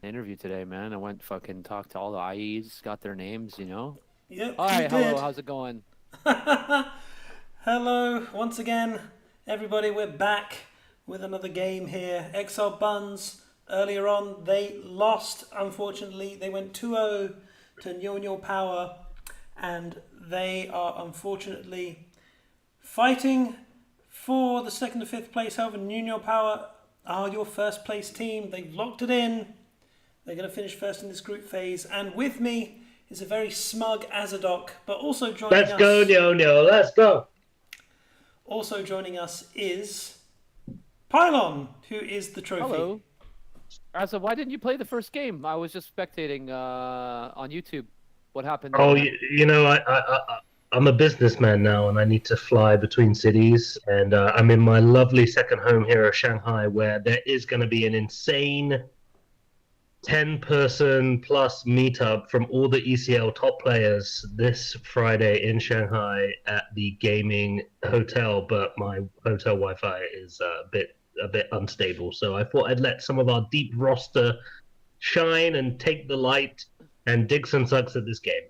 Interview today, man. I went fucking talked to all the IEs, got their names, you know. Yep, Hi, you hello, did. how's it going? Hello, once again, everybody. We're back with another game here. Exiled Bunz. Earlier on, they lost. Unfortunately, they went 2-0 to inaugural power, and they are unfortunately fighting for the second to fifth place. However, inaugural power are your first place team. They've locked it in. They're going to finish first in this group phase, and with me is a very smug Azadoc, but also joining us. Let's go, no, let's go. Also joining us is Pylon, who is the trophy. Hello. So why didn't you play the first game? I was just spectating on YouTube. What happened there, Oh, man? I'm a businessman now, and I need to fly between cities. And I'm in my lovely second home here in Shanghai, where there is going to be an insane 10-person plus meetup from all the ECL top players this Friday in Shanghai at the gaming hotel. But my hotel Wi-Fi is a bit unstable, so I thought I'd let some of our deep roster shine and take the light. And Dixon sucks at this game.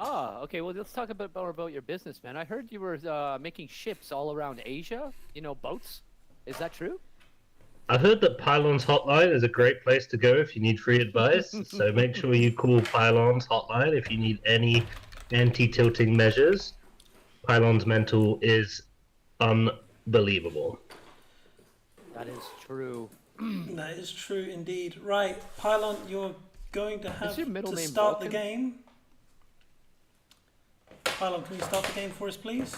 Ah, okay. Well, let's talk a bit more about your business, man. I heard you were making ships all around Asia. You know, boats. Is that true? I heard that Pylon's Hotline is a great place to go if you need free advice. So make sure you call Pylon's Hotline if you need any anti-tilting measures. Pylon's mental is unbelievable. That is true. That is true indeed. Right, Pylon, you're going to have Is your middle to name start Vulcan? the game. Pylon, can you start the game for us, please?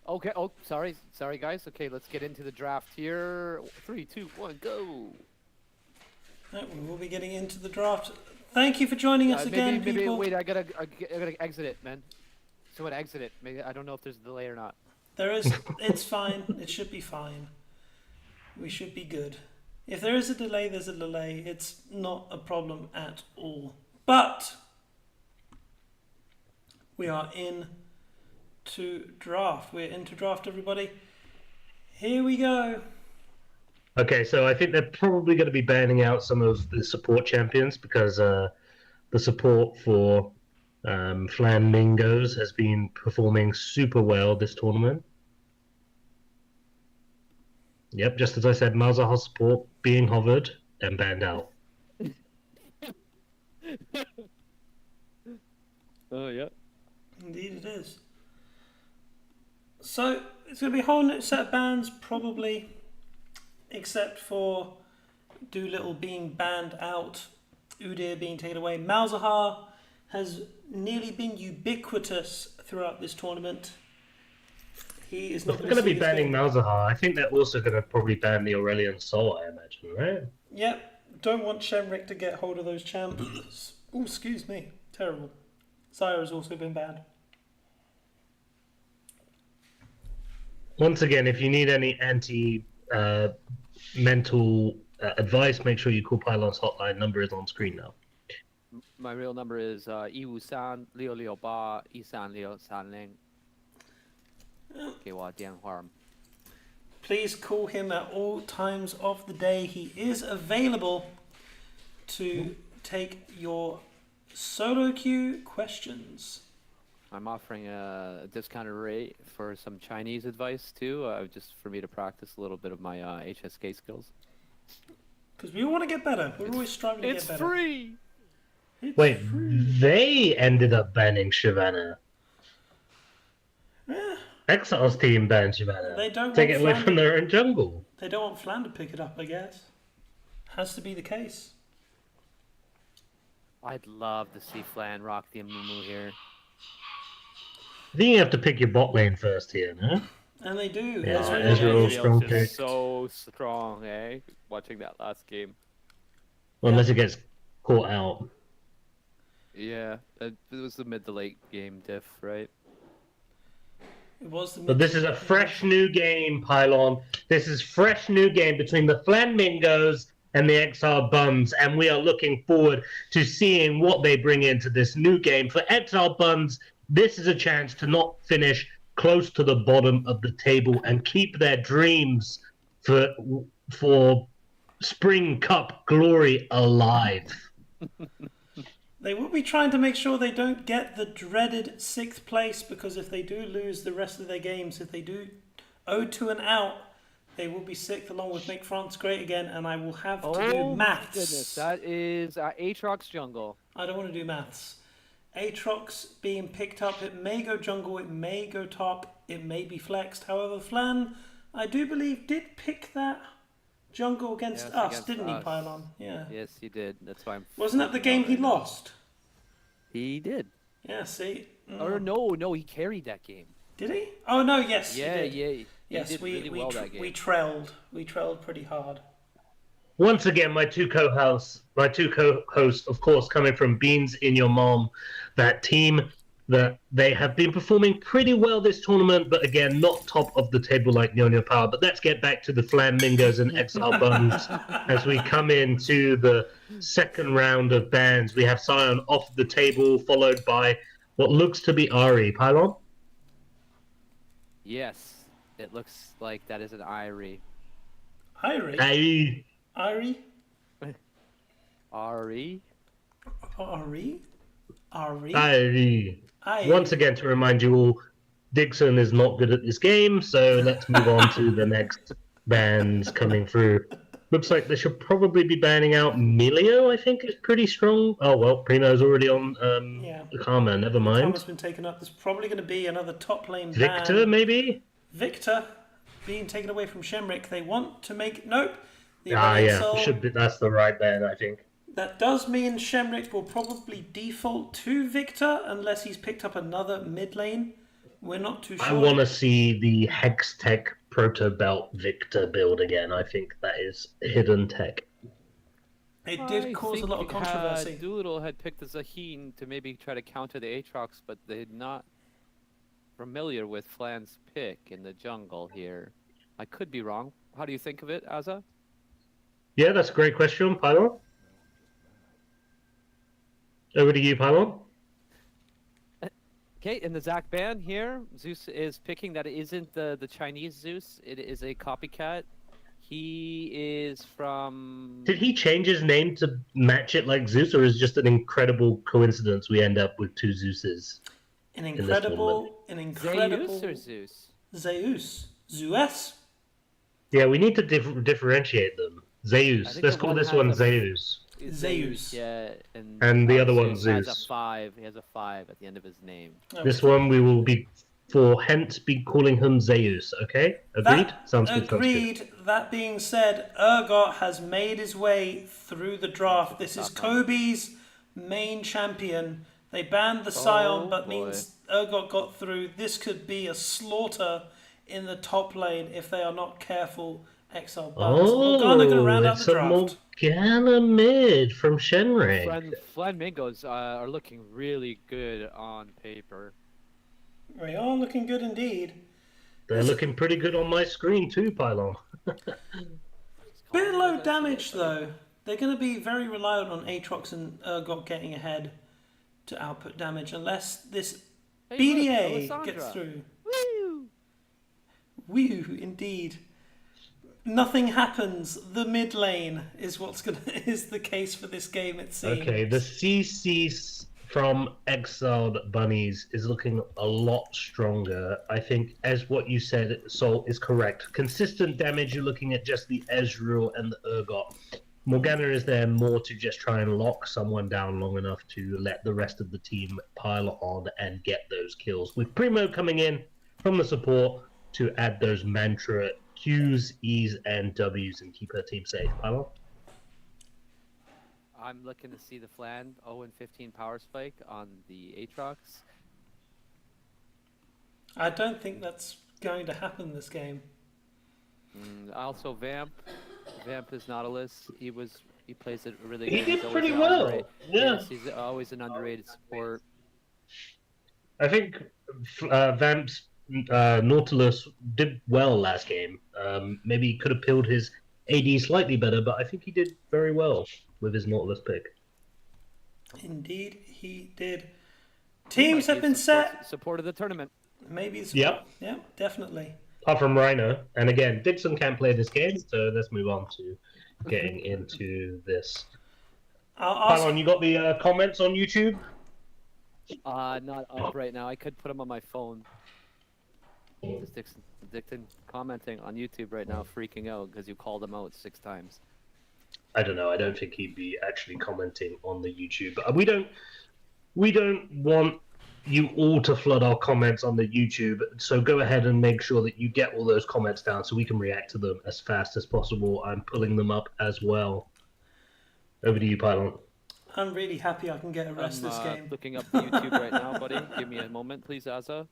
Okay. Oh, sorry, guys. Okay, let's get into the draft here. 3, 2, 1, go. Right, we will be getting into the draft. Thank you for joining us again, maybe, people. wait. I gotta exit it, man. So what? Exit it. Maybe I don't know if there's a delay or not. There is. It's fine. It should be fine. We should be good. If there is a delay, there's a delay. It's not a problem at all. But we are in to draft. We're into draft, everybody. Here we go. Okay, so I think they're probably going to be banning out some of the support champions because the support for Flanmingos has been performing super well this tournament. Yep, just as I said, Malzahar support being hovered and banned out. Oh yeah. Indeed it is. So it's going to be a whole new set of bans, probably, except for Doolittle being banned out, Udyr being taken away. Malzahar has nearly been ubiquitous throughout this tournament. He is not going to be banning Malzahar. I think they're also going to probably ban the Aurelian Soul, I imagine, right? Yep. Don't want Shenrik to get hold of those champs. Oh, excuse me. Terrible. Zyra has also been banned. Once again, if you need any anti-mental advice, make syou call Pylon's hotline. Number is on screen now. My real number is 153-668-1330，给我电话。 Please call him at all times of the day. He is available to take your solo queue questions. I'm offering a discounted rate for some Chinese advice too, just for me to practice a little bit of my HSK skills. Because we all want to get better. We're always striving to get It's better. free. It's Wait, free. they ended up banning Shyvana. Yeah, Exile's team banned Shyvana. they don't Take want it away Flan from their own jungle. They don't want Flan to pick it up, I guess. Has to be the case. I'd love to see Flan rock the Amumu here. I think you have to pick your bot lane first here, no? And they do. Yeah, Ezreal Ezreal is- strong is pick. so strong, eh? Watching that last game. Well, unless it gets caught out. Yeah, it was the mid to late game diff, right? It was the But this is a fresh new game, Pylon. This is fresh new game between the Flanmingos and the Exiled Bunz, and we are looking forward to seeing what they bring into this new game. For Exiled Bunz, this is a chance to not finish close to the bottom of the table and keep their dreams for Spring Cup glory alive. They will be trying to make sure they don't get the dreaded 6th place, because if they do lose the rest of their games, if they do 0-2 and out, they will be 6th along with Make France Great Again, and I will have to do Oh my maths. goodness, that is Aatrox jungle. I don't want to do maths. Aatrox being picked up, it may go jungle, it may go top, it may be flexed. However, Flan, I do believe, did pick that jungle against Yes, us, against didn't he, us. Pylon? Yeah. Yes, he did. That's why I'm. Wasn't that the freaking game out he right now. lost? He did. Yeah, see? Or no, he carried that game. Did he? Oh, no, yes, Yeah, he did. yeah. He Yes, did really well that game. we trailed. We trailed pretty hard. Once again, my two co-hosts, of course, coming from Beans in Your Mom, that team that they have been performing pretty well this tournament, but again, not top of the table like Nyonya Power. But let's get back to the Flanmingos and Exiled Bunz as we come into the second round of bans. We have Sion off the table, followed by what looks to be Ari. Pylon? Yes, it looks like that is an Irie. Irie? Ari. Irie? Ari? Ari? Ari? Ari. Aye. Once again, to remind you all, Dixon is not good at this game, so let's move on to the next bans coming through. Looks like they should probably be banning out Milio, I think is pretty strong. Oh, well, Primo's already on Yeah. the Karma, never mind. Karma's been taken up. There's probably going to be another top lane ban. Victor, maybe? Victor being taken away from Shemrick. They want to make... Nope. The Ah, Red yeah, Soul- should be. That's the right ban, I think. That does mean Shemrick will probably default to Victor unless he's picked up another mid lane. We're not too sure. I want to see the Hex Tech Proto Belt Victor build again. I think that is hidden tech. It did cause a lot of controversy. Doolittle had picked the Zaheen to maybe try to counter the Aatrox, but they're not familiar with Flan's pick in the jungle here. I could be wrong. How do you think of it, Azza? Yeah, that's a great question, Pylon. Over to you, Pylon. Okay, in the Zac ban here, Zeus is picking that it isn't the Chinese Zeus. It is a copycat. He is from... Did he change his name to match it like Zeus, or is it just an incredible coincidence we end up with two Zeuses? An incredible... Zeus or Zeus? Zeus. Zeus? Yeah, we need to differentiate them. I Zeus. think Let's the call one this has one a- Zeus. Zeus. Yeah, And the other one, has Zeus. a 5. He has a 5 at the end of his name. This one we will be, for hence, be calling him Zeus, okay? Agreed? Sounds good. Agreed. That being said, Urgot has made his way through the draft. This is Kobe's main champion. They banned the Scion, but boy. means Urgot got through. This could be a slaughter in the top lane if they are not careful. Exiled Bunz. Morgana gonna round out it's the a draft. Morgana mid from Shenrik. Flanmingos are looking really good on paper. They are looking good indeed. They're looking pretty good on my screen too, Pylon. Bit low damage though. They're going to be very reliant on Aatrox and Urgot getting ahead to output damage unless this Hey, BDA look, gets Alessandra. through. Woo! Woo, indeed. Nothing happens. The mid lane is is the case for this game. It seems. Okay, the CC from Exiled Bunnies is looking a lot stronger. I think, as what you said, Sol, is correct. Consistent damage, you're looking at just the Ezreal and the Urgot. Morgana is there more to just try and lock someone down long enough to let the rest of the team pile on and get those kills. With Primo coming in from the support to add those mantra Qs, Es, and Ws and keep her team safe. Pylon? I'm looking to see the Flan 0 and 15 power spike on the Aatrox. I don't think that's going to happen this game. Also, Vamp is Nautilus. He plays it really He good. did He's always pretty an well. underrated- Yeah. Yes, he's always an underrated support. I think Vamp's Nautilus did well last game. Maybe he could have peeled his AD slightly better, but I think he did very well with his Nautilus pick. Indeed, he did. He Teams might have be been set. Support of the tournament. Maybe it's Yep. Yeah, definitely. Apart from Rhino, and again, Dixon can't play this game, so let's move on to getting into this. I'll ask. Pylon, you got the comments on YouTube? Not up right now. I could put him on my phone. Just Dixon commenting on YouTube right now, freaking out because you called him out 6 times. I don't know. I don't think he'd be actually commenting on the YouTube. We don't want you all to flood our comments on the YouTube. So go ahead and make sure that you get all those comments down so we can react to them as fast as possible. I'm pulling them up as well. Over to you, Pylon. I'm really happy I can get a rest this game. Looking up the YouTube right now, buddy. Give me a moment, please, Azza.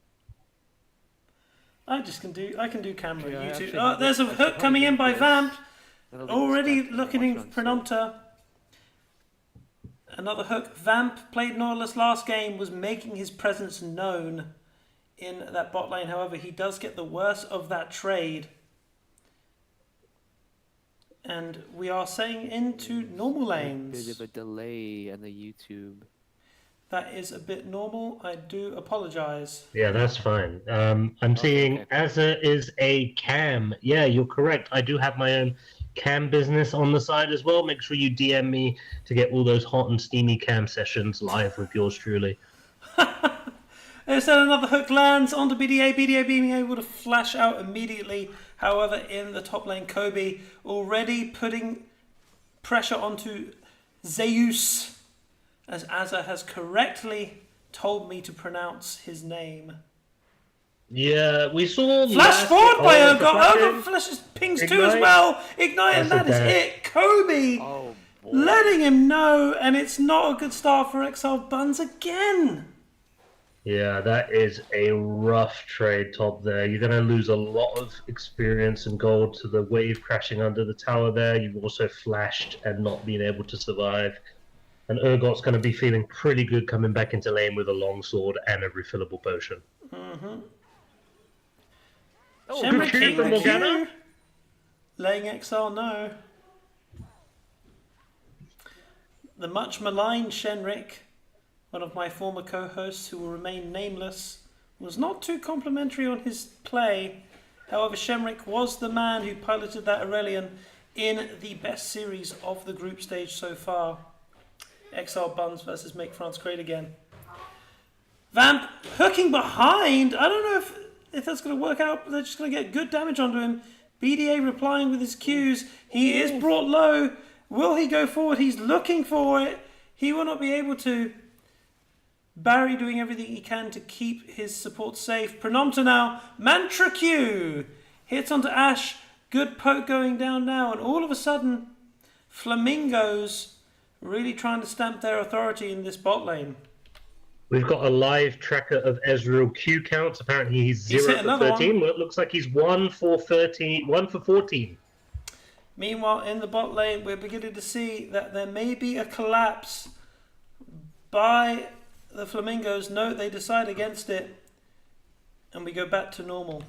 I can do camera Yeah, I YouTube. actually Oh, have there's a this- I hook should coming in by probably do Vamp. That'll be Already distracting looking to in watch on Prenumpta. Another hook. Vamp played Nautilus last game, was making his presence known in that bot lane. However, he does get the worst of that trade. And we are saying into normal Bit lanes. of a delay on the YouTube. That is a bit normal. I do apologise. Yeah, that's fine. I'm seeing okay. Azza is a cam. Yeah, you're correct. I do have my own cam business on the side as well. Make sure you DM me to get all those hot and steamy cam sessions live with yours truly. There's another hook lands onto BDA. BDA being able to flash out immediately. However, in the top lane, Kobe already putting pressure onto Zeus, as Azza has correctly told me to pronounce his name. Yeah, we saw Flash forward by the Urgot. flashing. Urgot flashes pings too as Ignite. well. Ignite, and that That's is a it. Kobe Oh, boy. letting him know, and it's not a good start for Exiled Bunz again. Yeah, that is a rough trade top there. You're going to lose a lot of experience and gold to the wave crashing under the tower there. You've also flashed and not been able to survive. And Urgot's going to be feeling pretty good coming back into lane with a long sword and a refillable potion. Mm-hmm. Oh, Shenrik good King Q from the Morgana. Q. Laying Exile no. The much maligned Shenrik, one of my former co-hosts who will remain nameless, was not too complimentary on his play. However, Shenrik was the man who piloted that Aurelion in the best series of the group stage so far. Exiled Bunz versus Make France Great Again. Vamp hooking behind. I don't know if that's going to work out, but they're just going to get good damage onto him. BDA replying with his Qs. He is brought low. Will he go forward? He's looking for it. He will not be able to. Barry doing everything he can to keep his support safe. Prenumpta now. Mantra Q. Hits onto Ashe. Good poke going down now. And all of a sudden, Flamingos really trying to stamp their authority in this bot lane. We've got a live tracker of Ezreal Q counts. Apparently he's He's 0 hit for another 13. Well, it looks like he's 1 for 13, 1 for 14. Meanwhile, in the bot lane, we're beginning to see that there may be a collapse by the Flamingos. No, they decide against it. And we go back to normal.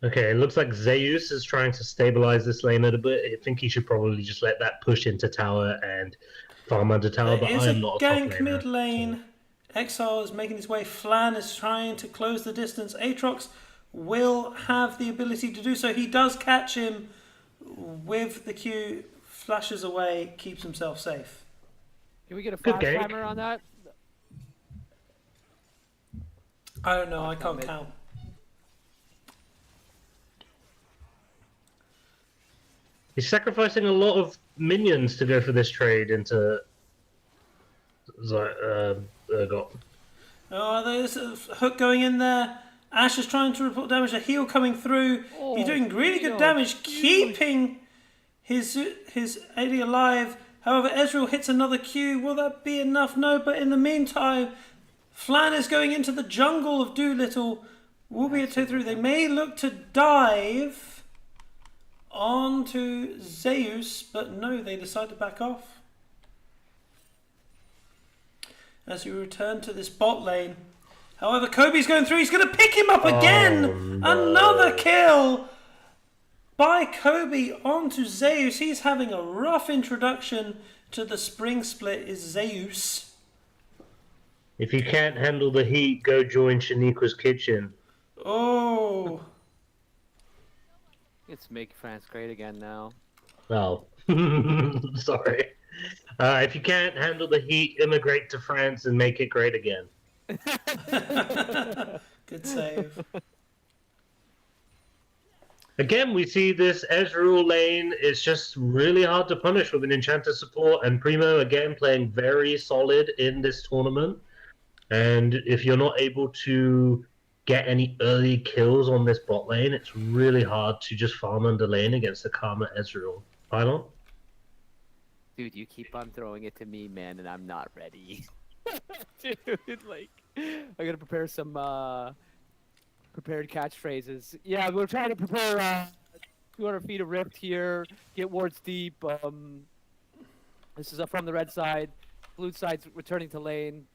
Okay, it looks like Zeus is trying to stabilize this lane a little bit. I think he should probably just let that push into tower and farm under tower, but There is I a am not a top gank laner. mid lane. Exile is making his way. Flan is trying to close the distance. Aatrox will have the ability to do so. He does catch him with the Q. flashes away, keeps himself safe. Can we get a Good 5 game. timer on that? I don't know. I Count can't it. count. He's sacrificing a lot of minions to go for this trade into Urgot. Oh, there's a hook going in there. Ash is trying to report damage. A heal coming through. He's doing really good damage, keeping his AD alive. However, Ezreal hits another Q. Will that be enough? No, but in the meantime, Flan is going into the jungle of Doolittle. Will be a 2-3. They may look to dive onto Zeus, but no, they decide to back off. As we return to this bot lane. However, Kobe's going through. He's going to pick him up again. Oh, no. Another kill by Kobe onto Zeus. He's having a rough introduction to the spring split is Zeus. If you can't handle the heat, go join Shaniqua's kitchen. Oh. Let's make France great again now. Oh, sorry. If you can't handle the heat, immigrate to France and make it great again. Good save. Again, we see this Ezreal lane is just really hard to punish with an Enchanter support, and Primo again playing very solid in this tournament. And if you're not able to get any early kills on this bot lane, it's really hard to just farm under lane against the Karma Ezreal. Pylon? Dude, you keep on throwing it to me, man, and I'm not ready. Dude, like, I gotta prepare some prepared catchphrases. Yeah, we're trying to prepare 200 feet of rift here, get wards deep. This is up from the red side. Blue side's returning to lane.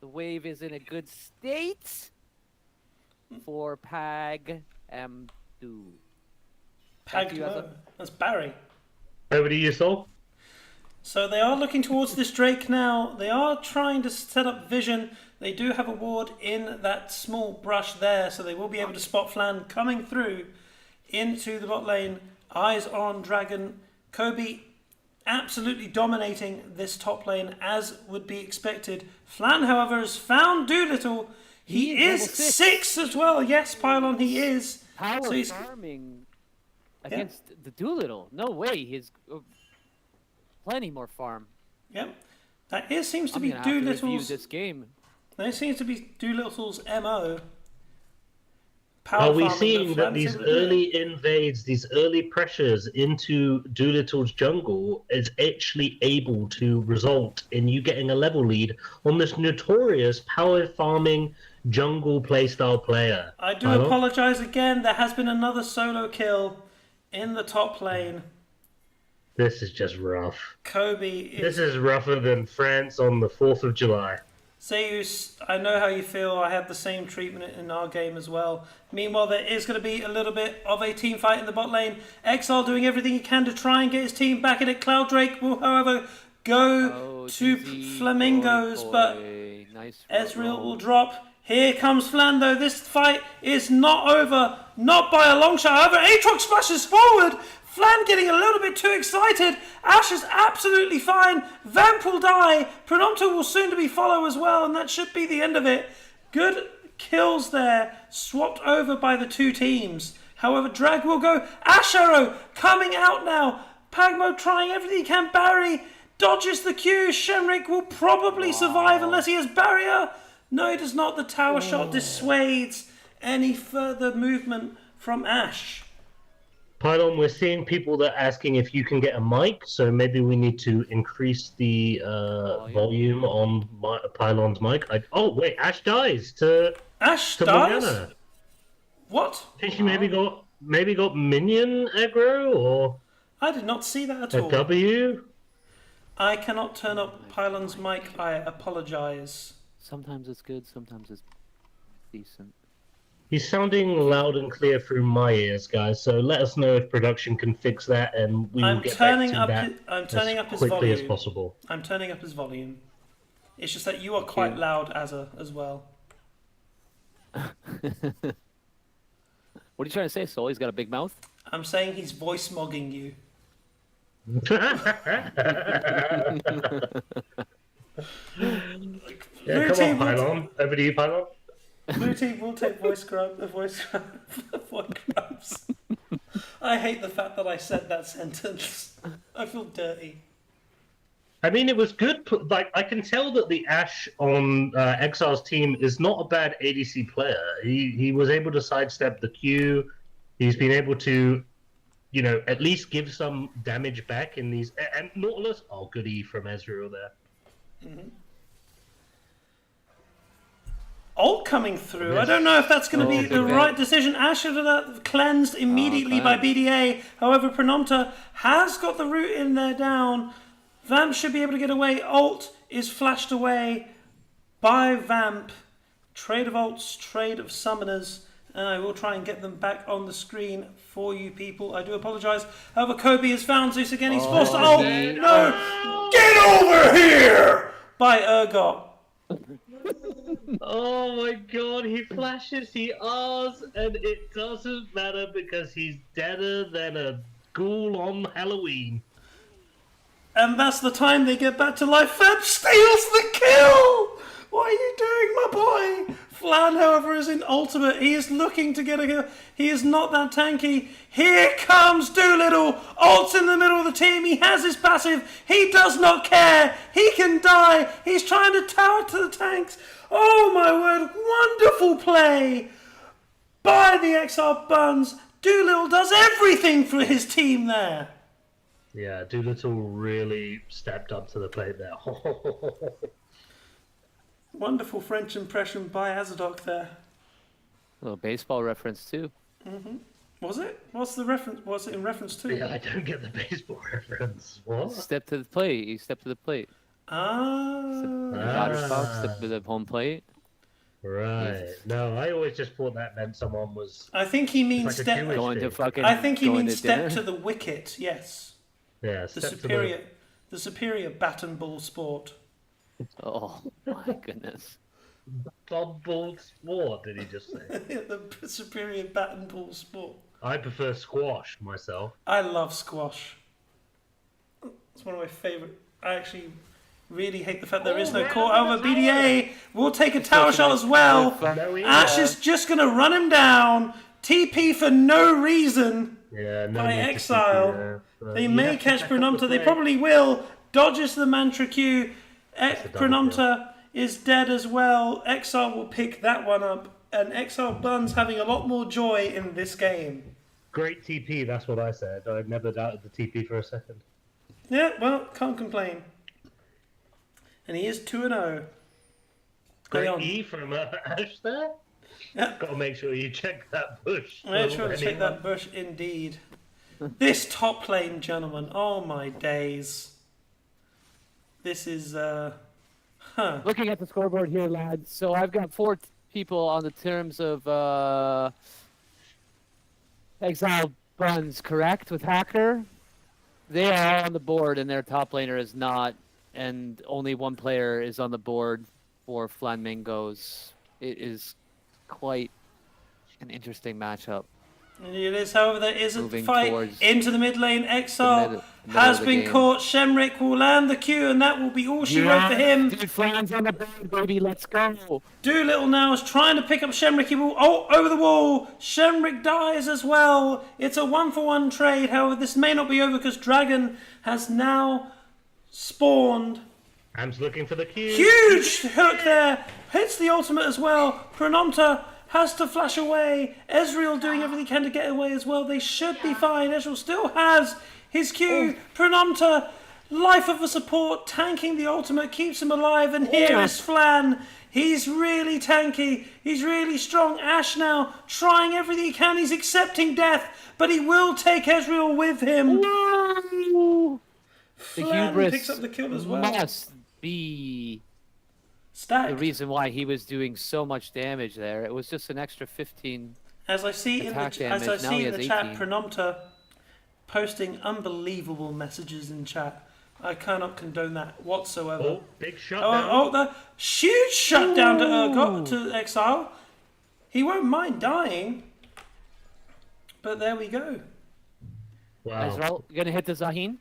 The wave is in a good state for Pag M2. Back to you, Aslan. That's Barry. Over to you, Sol. So they are looking towards this Drake now. They are trying to set up vision. They do have a ward in that small brush there, so they will be able to spot Flan coming through into the bot lane. Eyes on Dragon. Kobe absolutely dominating this top lane as would be expected. Flan, however, has found Doolittle. He is level 6 as well. Yes, Pylon, he is. Power So he's- farming against the Doolittle. No way. He's plenty more farm. Yep. That is, seems to I'm be gonna have to review Doolittle's. this game. That seems to be Doolittle's MO. Are we farming, seeing but that Flan's these able to do it. early invades, these early pressures into Doolittle's jungle is actually able to result in you getting a level lead on this notorious power farming jungle playstyle player? I do Pylon? apologise again. There has been another solo kill in the top lane. This is just rough. Kobe This is... is rougher than France on the 4th of July. Zeus, I know how you feel. I had the same treatment in our game as well. Meanwhile, there is going to be a little bit of a team fight in the bot lane. Exile doing everything he can to try and get his team back in it. Cloud Drake will, however, go to Flamingos, but nice Ezreal will drop. Here comes Flan, though. This fight is not over. Not by a long shot. However, Aatrox splashes forward. Flan getting a little bit too excited. Ash is absolutely fine. Vamp will die. Pronompto will soon to be follow as well, and that should be the end of it. Good kills there, swapped over by the two teams. However, Drag will go. Ash Arrow coming out now. Pagmo trying everything he can. Barry dodges the Q. Shenrik will probably survive unless he has barrier. No, he does not. The tower shot dissuades any further movement from Ash. Pylon, we're seeing people that are asking if you can get a mic, so maybe we need to increase the volume on Pylon's mic. Oh, wait, Ash dies to Ash dies? Morgana. What? I think she maybe got minion aggro or I did not see that at a all. W. I cannot turn up Pylon's mic. I apologise. Sometimes it's good, sometimes it's decent. He's sounding loud and clear through my ears, guys. So let us know if production can fix that, and we will I'm get turning back to that I'm turning as up his quickly as volume. possible. I'm turning up his volume. It's just that you are quite loud as well. What are you trying to say, Soul? He's got a big mouth? I'm saying he's voice mogging you. Yeah, come on, Pylon. Over to you, Pylon. Blue team will take voice grubs. I hate the fact that I said that sentence. I feel dirty. I mean, it was good. Like, I can tell that the Ash on Exile's team is not a bad ADC player. He was able to sidestep the Q. He's been able to, you know, at least give some damage back in these. And Nautilus, oh, goody from Ezreal there. Mm-hmm. Ult coming through. I don't know if that's going to be the right decision. Ash should have cleansed immediately by BDA. However, Prenomta has got the root in there down. Vamp should be able to get away. Ult is flashed away by Vamp. Trade of ults, trade of summoners. And I will try and get them back on the screen for you people. I do apologise. However, Kobe has found Zeus again. He's forced to ult. No! Get over here! By Urgot. Oh my god, he flashes, he R's, and it doesn't matter because he's deader than a ghoul on Halloween. And that's the time they get back to life. Vamp steals the kill! What are you doing, my boy? Flan, however, is in ultimate. He is looking to get a kill. He is not that tanky. Here comes Doolittle. Ult's in the middle of the team. He has his passive. He does not care. He can die. He's trying to tower to the tanks. Oh, my word. Wonderful play by the Exiled Bunz. Doolittle does everything for his team there. Yeah, Doolittle really stepped up to the plate there. Wonderful French impression by Azadok there. A little baseball reference too. Mm-hmm. Was it? What's the reference? What's it in reference to? Yeah, I don't get the baseball reference. What? Step to the plate. You step to the plate. Step to the home plate. Right. No, I always just thought that meant someone was. I think he means like step. Going to fucking. I think he going means to step dinner. to the wicket. Yes. Yeah. The superior bat and ball sport. Oh my goodness. Ball sport, did he just say? The superior bat and ball sport. I prefer squash myself. I love squash. It's one of my favourite. I actually really hate the fact there is no court. However, BDA will take a tower shot as well. Ash is just going to run him down. TP for no reason by Exile. They may catch Prenomta. They probably will. Dodges the Mantra Q. Prenomta is dead as well. Exile will pick that one up. And Exiled Bunz having a lot more joy in this game. Great TP, that's what I said. I never doubted the TP for a second. Yeah, well, can't complain. And he is 2-0. Great E from Ash there. Yeah. Got to make sure you check that bush. Make sure to check that bush indeed. This top lane, gentlemen. Oh my days. This is, Looking at the scoreboard here, lads. So I've got 4 people on the terms of Exiled Bunz, correct? With Hacker? They are on the board and their top laner is not. And only one player is on the board for Flanmingos. It is quite an interesting matchup. It is, however, there is a Moving fight into the mid lane. Exile has been caught. Shemrick will land the Q, and that will be all she wrote for him. Dude, Flan's on the board, baby. Let's go. Doolittle now is trying to pick up Shemrick. He will over the wall. Shemrick dies as well. It's a 1-for-1 trade. However, this may not be over because Dragon has now spawned. Ham's looking for the Q. Huge hook there. Hits the ultimate as well. Prenomta has to flash away. Ezreal doing everything he can to get away as well. They should be fine. Ezreal still has his Q. Prenomta, life of a support, tanking the ultimate, keeps him alive. And here is Flan. He's really tanky. He's really strong. Ash now trying everything he can. He's accepting death, but he will take Ezreal with him. No! The Flan hubris picks up the kill as well. must be the reason why he was doing so much damage there. It was just an extra 15. As I see in the attack damage. as I Now see he in the has chat, 18. Prenomta posting unbelievable messages in chat. I cannot condone that whatsoever. Oh, big shutdown. The huge shutdown to Urgot, to Exile. He won't mind dying, but there we go. Wow. Ezreal gonna hit the Zahin.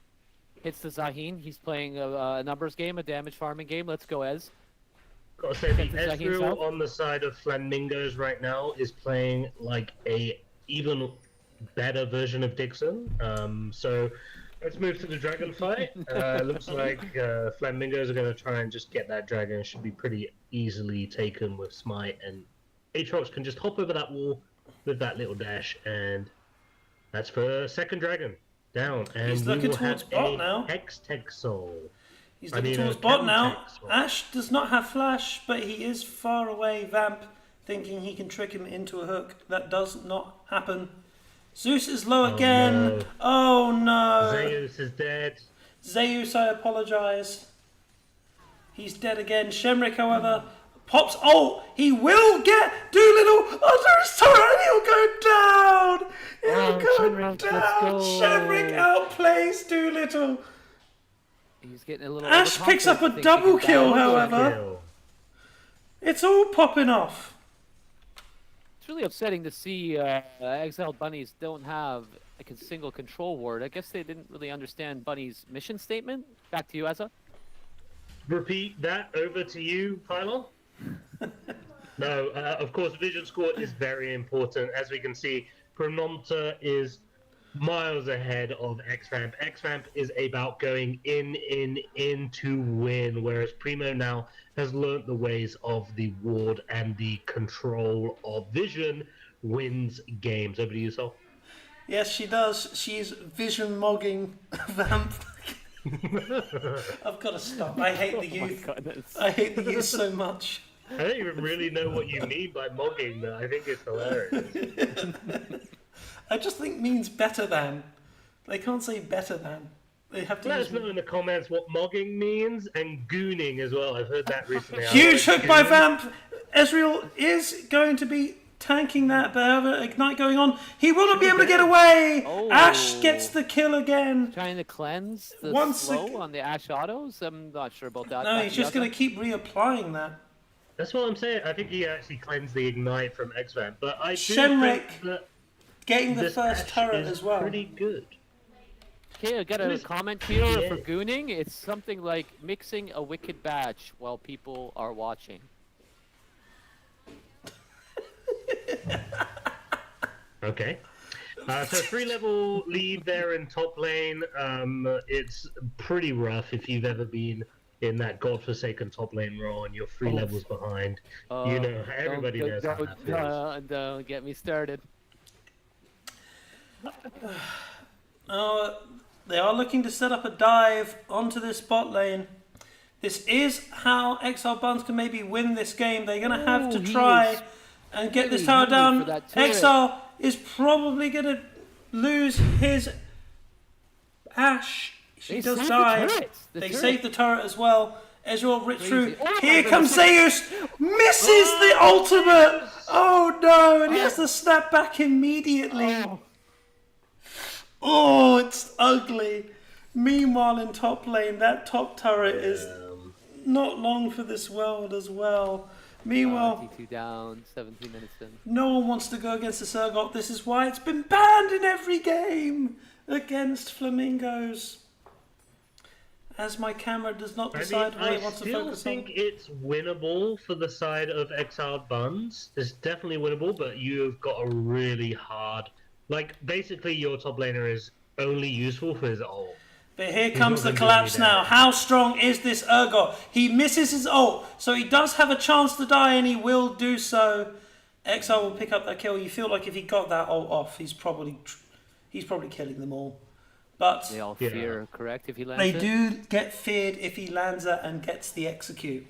hits the Zahin. He's playing a numbers game, a damage farming game. Let's go, Ez. Gotta say, the Gets the Zahin's Ezreal health. on the side of Flanmingos right now is playing like a even better version of Dixon. So let's move to the dragon fight. Looks like Flamingos are going to try and just get that dragon. It should be pretty easily taken with Smite, and Aatrox can just hop over that wall with that little dash, and that's for second dragon down. And He's looking towards bot now. Hextech Soul. He's looking towards bot now. Ashe does not have flash, but he is far away. Vamp thinking he can trick him into a hook. That does not happen. Zeus is low again. No. Oh no. Zeus is dead. Zeus, I apologise. He's dead again. Shemrick, however, pops. Oh, he will get Doolittle under his turret. He'll go down. He'll go Shemrick, down. let's go. Shemrick outplays Doolittle. He's getting a little. Ashe picks up a overconfident, double thinking he can kill, die. however. Kill. It's all popping off. It's really upsetting to see Exiled Bunnies don't have like a single control ward. I guess they didn't really understand Bunny's mission statement. Back to you, Eza. Repeat that over to you, Pylon. No, of course, vision score is very important. As we can see, Chronometer is miles ahead of XVamp. XVamp is about going in to win, whereas Primo now has learnt the ways of the ward and the control of vision wins games. Over to you, Sol. Yes, she does. She's vision mogging Vamp. I've got to stop. I hate the youth. Goodness. I hate the youth so much. I don't even really know what you mean by mogging, but I think it's hilarious. I just think means better than. They can't say better than. They have to Let use... us know in the comments what mogging means and gooning as well. I've heard that recently. I Huge like hook by gooning. Vamp. Ezreal is going to be tanking that, but however, Ignite going on. He will not be able to get away. Oh. Ashe gets the kill again. Trying to cleanse the Once slow ag- on the Ashe autos. I'm not sure about that. No, Back he's to you, just going Eza. to keep reapplying that. That's what I'm saying. I think he actually cleansed the Ignite from XVamp, but I do Shemrick think that getting the this first Ashe turret is as well. pretty good. Okay, I got Who a is- comment here Yeah. for gooning. It's something like mixing a wicked batch while people are watching. Okay. So 3-level lead there in top lane. It's pretty rough if you've ever been in that godforsaken top lane role and you're 3 levels behind. You know, everybody knows how that feels. Don't get me started. They are looking to set up a dive onto this bot lane. This is how Exiled Bunz can maybe win this game. They're going to have to Ooh, he try is and get this really tower hungry down. for that turret. Exile is probably going to lose his Ashe. She They does saved the die. turret. The They turret. saved the turret as well. Ezreal ripped Crazy. through. Oh, Here my comes goodness. Zeus. Misses the ultimate. Oh no, and he has to snap back immediately. Oh, Oh, it's ugly. Meanwhile, in top lane, that top turret is not long for this world as well. Meanwhile, T2 down, 17 minutes in. no one wants to go against the Surgot. This is why it's been banned in every game against Flamingos. As my camera does not decide what it I wants to still focus think on. it's winnable for the side of Exiled Bunz. It's definitely winnable, but you've got a really hard... Like, basically, your top laner is only useful for his ult. But here He's comes not the gonna do collapse any now. damage. How strong is this Urgot? He misses his ult, so he does have a chance to die, and he will do so. Exile will pick up that kill. You feel like if he got that ult off, he's probably killing them all. But They all Yeah. fear, correct, if he lands they it? do get feared if he lands it and gets the execute.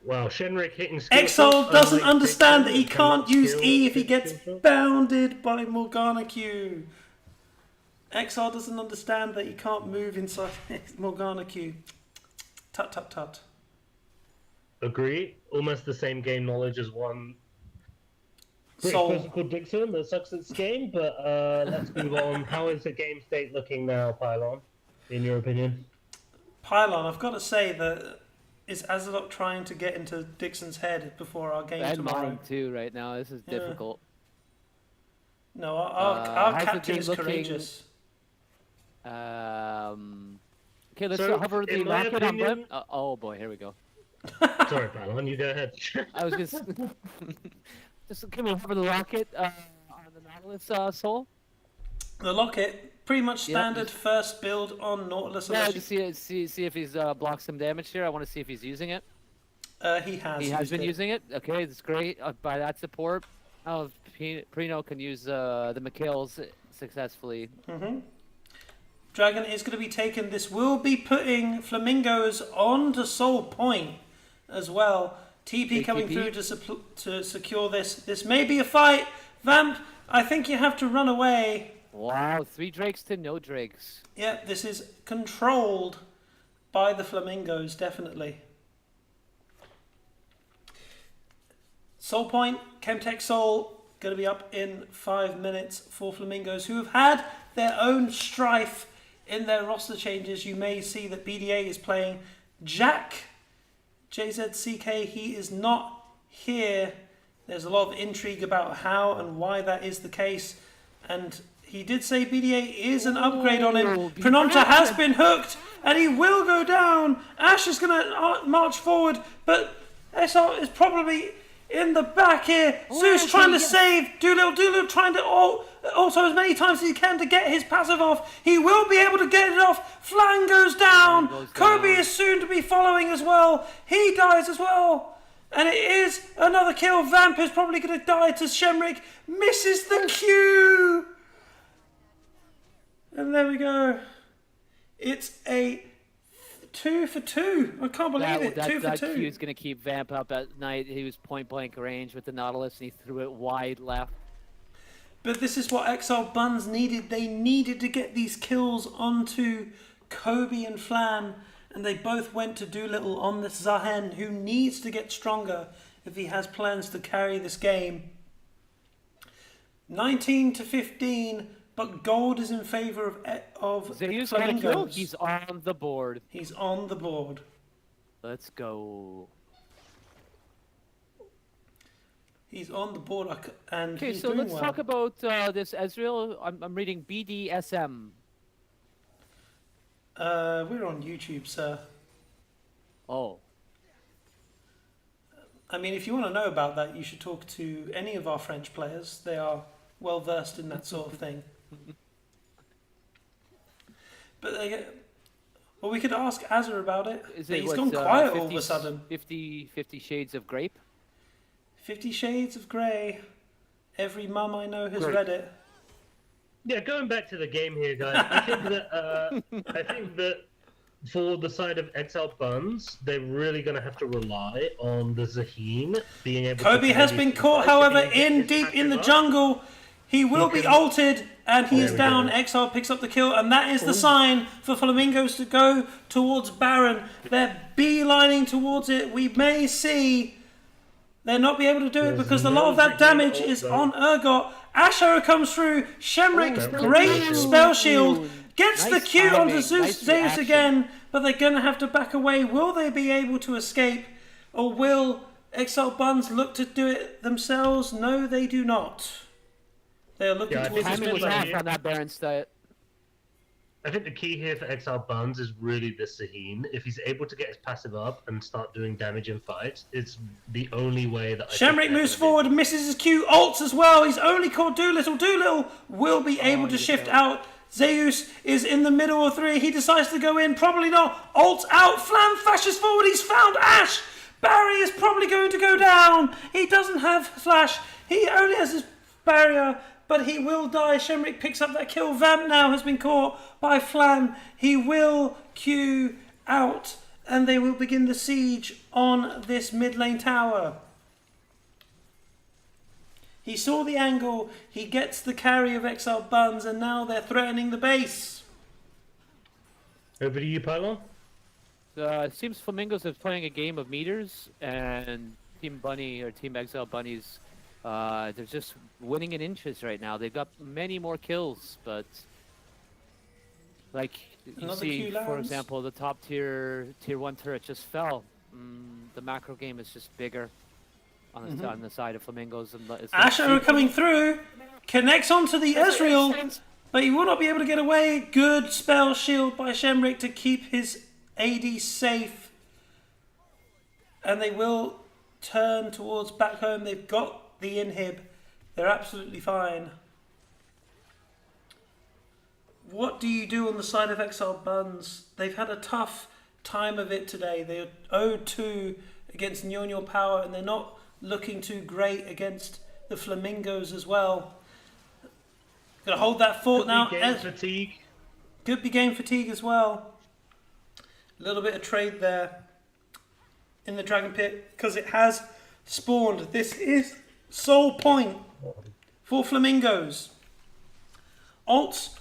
Wow, Shenrik hitting skill Exile shots, doesn't unlike understand that Dixon, he can't use skill- E if he gets skill shot. bounded by Morgana Q. Exile doesn't understand that he can't move inside Morgana Q. Tut tut tut. Agree. Almost the same game knowledge as one British Soul. person called Dixon that sucks at this game, but let's move on. How is the game state looking now, Pylon, in your opinion? Pylon, I've got to say that is Azalot trying to get into Dixon's head before our game And tomorrow. mine too right now. This is Yeah. difficult. No, our how's the captain game is looking? courageous. Okay, let's So, hover the in my rocket on opinion- blimp. Oh boy, here we go. Sorry, Palon, you go ahead. I was just can we hover the rocket on the Nautilus soul? The locket, pretty much Yep, standard just- first build on Nautilus. Yeah, unless you- just see if he's blocked some damage here. I want to see if he's using it. he has. He has used been it. using it. Okay, that's great. By that support, oh, Prino can use the McHale's successfully. Dragon is going to be taken. This will be putting Flamingos on to Soul Point as well. TP Big coming TP. through to secure this. This may be a fight. Vamp, I think you have to run away. Wow, 3 drakes to no drakes. Yep, this is controlled by the Flamingos, definitely. Soul Point, Chemtech Soul, going to be up in 5 minutes for Flamingos, who have had their own strife in their roster changes. You may see that BDA is playing Jack, JZCK. He is not here. There's a lot of intrigue about how and why that is the case. And he did say BDA is an upgrade on him. Oh, Prenonta has been hooked, and he will go down. Ash is going to march forward, but SR is probably in the back here. Zeus okay, trying to yes. save. Doolittle trying to also as many times as he can to get his passive off. He will be able to get it off. Flan goes down. Flan goes Kobe down. is soon to be following as well. He dies as well. And it is another kill. Vamp is probably going to die to Shemrick. Misses the Q. And there we go. It's a 2 for 2. I can't believe it. 2 for That 2. Q is going to keep Vamp up at night. He was point blank range with the Nautilus, and he threw it wide left. But this is what Exiled Bunz needed. They needed to get these kills onto Kobe and Flan, and they both went to Doolittle on this Zahen, who needs to get stronger if he has plans to carry this game. 19 to 15, but gold is in favor of Zeus got a kill. Flamingos. He's on the board. He's on the board. Let's go. He's on the board, and Okay, he's so doing let's well. talk about this Ezreal. I'm reading BDSM. We're on YouTube, sir. Oh. I mean, if you want to know about that, you should talk to any of our French players. They are well versed in that sort of thing. But well, we could ask Azza about it. Is But it he's what, gone quiet all of 50 a sudden. 50 Shades of Grape? 50 Shades of Grey. Every mum I know has Great. read it. Yeah, going back to the game here, guys. I think that for the side of Exiled Bunz, they're really going to have to rely on the Zaheen being able. Kobe to has been caught, however, in deep in the jungle. He will be ulted, and he is we down. go. Exile picks up the kill, and that is the sign for Flamingos to go towards Baron. They're beelining towards it. We may see they'll not be able to do it There's because a no lot of that Zaheen damage ult, is though. on Urgot. Asher comes through. Shemrick, Oh, great nice. spell shield. Gets the Nice Q onto timing, Zeus, nice Zeus reaction. again, but they're going to have to back away. Will they be able to escape, or will Exiled Bunz look to do it themselves? No, they do not. They are looking Yeah, I towards think this Timing mid was like half lane. you. on that Baron stat. I think the key here for Exiled Bunz is really the Zaheen. If he's able to get his passive up and start doing damage in fights, it's the only way that. I think Shemrick they're moves gonna forward, misses his Q, ults as well. He's only caught Doolittle. Doolittle will be able to shift out. Zeus is in the middle of 3. He decides to go in. Probably not. Ults out. Flam flashes forward. He's found Ash. Barry is probably going to go down. He doesn't have flash. He only has his barrier, but he will die. Shemrick picks up that kill. Vamp now has been caught by Flam. He will Q out, and they will begin the siege on this mid lane tower. He saw the angle, he gets the carry of Exiled Bunz, and now they're threatening the base. Over to you, Pylon. It seems Flamingos is playing a game of meters, and Team Bunny or Team Exile Bunnies, they're just winning in inches right now. They've got many more kills, but like you Another see, Q for lands. example, the top tier 1 turret just fell. The macro game is just bigger on the side of Flamingos. And Asher coming through, connects onto the Ezreal. But he will not be able to get away. Good spell shield by Shenrik to keep his AD safe. And they will turn towards back home. They've got the inhib. They're absolutely fine. What do you do on the side of Exiled Bunz? They've had a tough time of it today. They're 0-2 against inaugural power, and they're not looking too great against the Flamingos as well. Gonna hold that fort now. Game fatigue. Could be game fatigue as well. A little bit of trade there in the Dragon Pit because it has spawned. This is sole point for Flamingos. Alts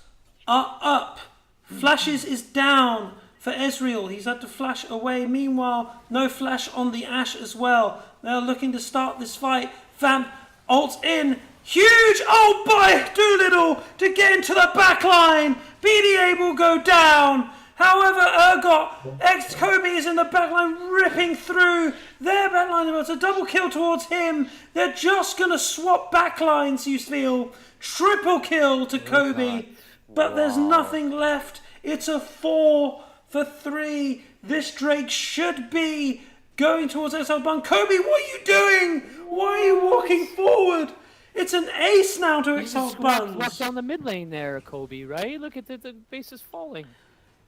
are up. Flashes is down for Ezreal. He's had to flash away. Meanwhile, no flash on the Ashe as well. They're looking to start this fight. Vamp ults in. Huge ult by Doolittle to get into the back line. BDA will go down. However, Urgot, ex-Kobe is in the back line ripping through their back line. It's a double kill towards him. They're just going to swap back lines, you feel. Triple kill to Kobe. But there's nothing left. It's a 4-for-3. This Drake should be going towards Exiled Bunz. Kobe, what are you doing? Why are you walking forward? It's an ace now to Exiled Bunz. Left down the mid lane there, Kobe, right? Look at the base is falling.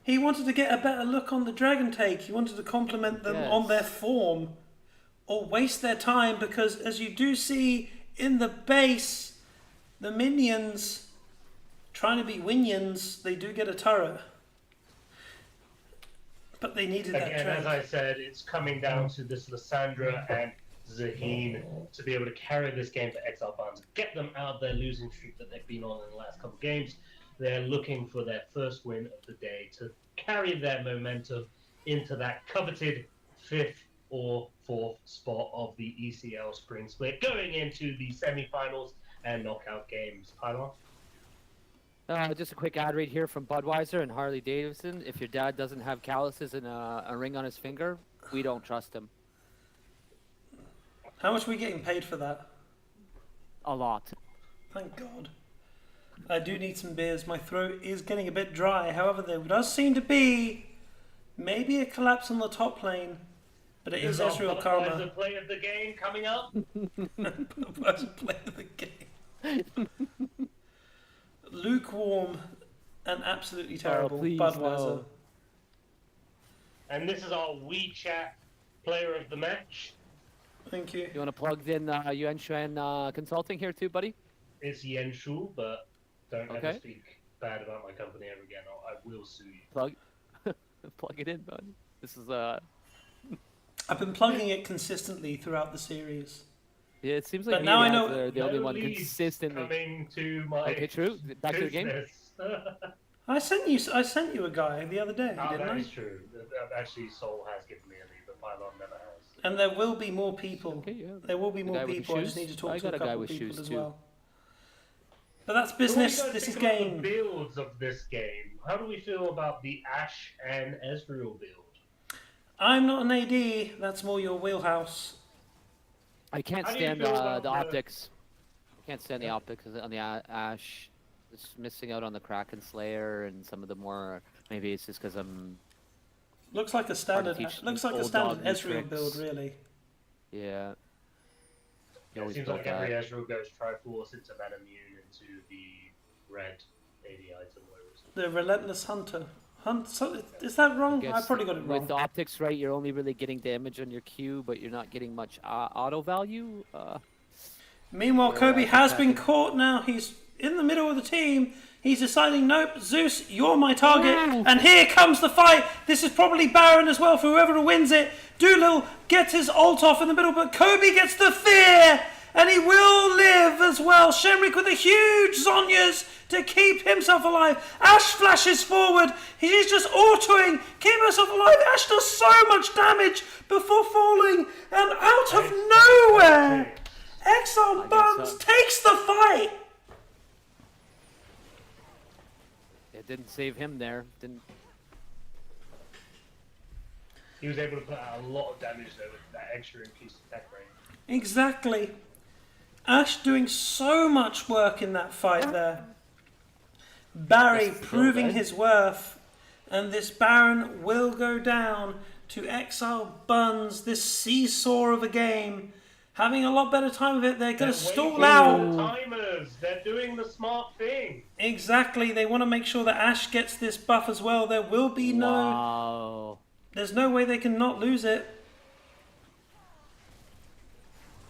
He wanted to get a better look on the Dragon Take. He wanted to compliment them on their form. Or waste their time, because as you do see in the base, the minions trying to be Winions, they do get a turret. But they needed that Again, trade. as I said, it's coming down to this Lysandra and Zaheen to be able to carry this game for Exiled Bunz, get them out of their losing streak that they've been on in the last couple of games. They're looking for their first win of the day to carry their momentum into that coveted 5th or 4th spot of the ECL Spring Split, going into the semi-finals and knockout games. Pylon? Just a quick ad read here from Budweiser and Harley Davidson. If your dad doesn't have calluses and a ring on his finger, we don't trust him. How much are we getting paid for that? A lot. Thank God. I do need some beers. My throat is getting a bit dry. However, there does seem to be maybe a collapse on the top lane. But it is Ezreal Karma. The play of the game coming up. Budweiser play of the game. Lukewarm and absolutely terrible. Please, Budweiser. no. And this is our WeChat player of the match. Thank you. You want to plug in Yuan Xuan Consulting here too, buddy? It's Yen Shu, but don't ever Okay. speak bad about my company ever again, or I will sue you. Plug it in, bud. This is I've been plugging it consistently throughout the series. yeah, it seems like But now I know- they're the only No one leads consistently. coming to my Okay, true. Back to the game. business. I sent you a guy the other day, Oh, didn't that I? is true. Actually, Soul has given me a lead, but Pylon never has. And there will be more people. Okay, yeah. There will be The more guy with the people. I just shoes? need to talk I to got a a guy couple with of people shoes as too. well. But that's What do business. you guys This is think about the game. builds of this game. How do we feel about the Ashe and Ezreal build? I'm not an AD. That's more your wheelhouse. I can't How do you stand feel about the the- optics. I can't stand the optics on the Ashe. It's missing out on the Kraken Slayer and some of the more. Maybe it's just because I'm. Looks like a standard. teach Looks like a old standard dog new Ezreal build, tricks. really. Yeah. Yeah, it always seems felt like every that. Ezreal goes Triforce into Manamune into the red AD item. Where is it? The relentless hunter. So, is that wrong? I guess probably got it wrong. With the optics right, you're only really getting damage on your Q, but you're not getting much auto value. Meanwhile, Yeah, Kobe that's has been attacking. caught now. He's in the middle of the team. He's deciding, nope, Zeus, you're my target. Ooh. And here comes the fight. This is probably Baron as well for whoever wins it. Doolittle gets his ult off in the middle, but Kobe gets the fear. And he will live as well. Shenrik with a huge Zonyas to keep himself alive. Ashe flashes forward. He's just autoing. Keep himself alive. Ashe does so much damage before falling. And out of nowhere, Exiled I guess Bunz so. takes the fight. It didn't save him there. Didn't. He was able to put out a lot of damage though with that extra increased attack range. Exactly. Ashe doing so much work in that fight there. Barry This is proving good. his worth, and this Baron will go down to Exiled Bunz. This seesaw of a game, having a lot better time of it. They're going to stall waiting out. for the timers. They're doing the smart thing. Exactly. They want to make sure that Ash gets this buff as well. There will be Wow. there's no way they can not lose it.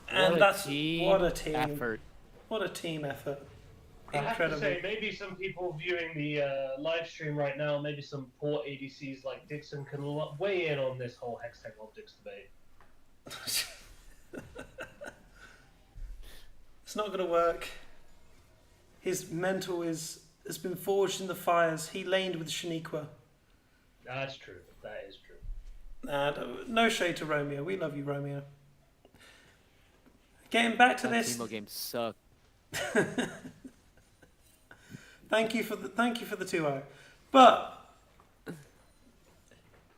And what a team effort. What a team effort. I have Incredible. to say, maybe some people viewing the live stream right now, maybe some poor ADCs like Dixon can weigh in on this whole Hextech Optics debate. It's not going to work. His mental has been forged in the fires. He laned with Shaniqua. That's true. That is true. No shade to Romeo. We love you, Romeo. Getting back to That this. Teemo game sucked. Thank you for the 2-0. But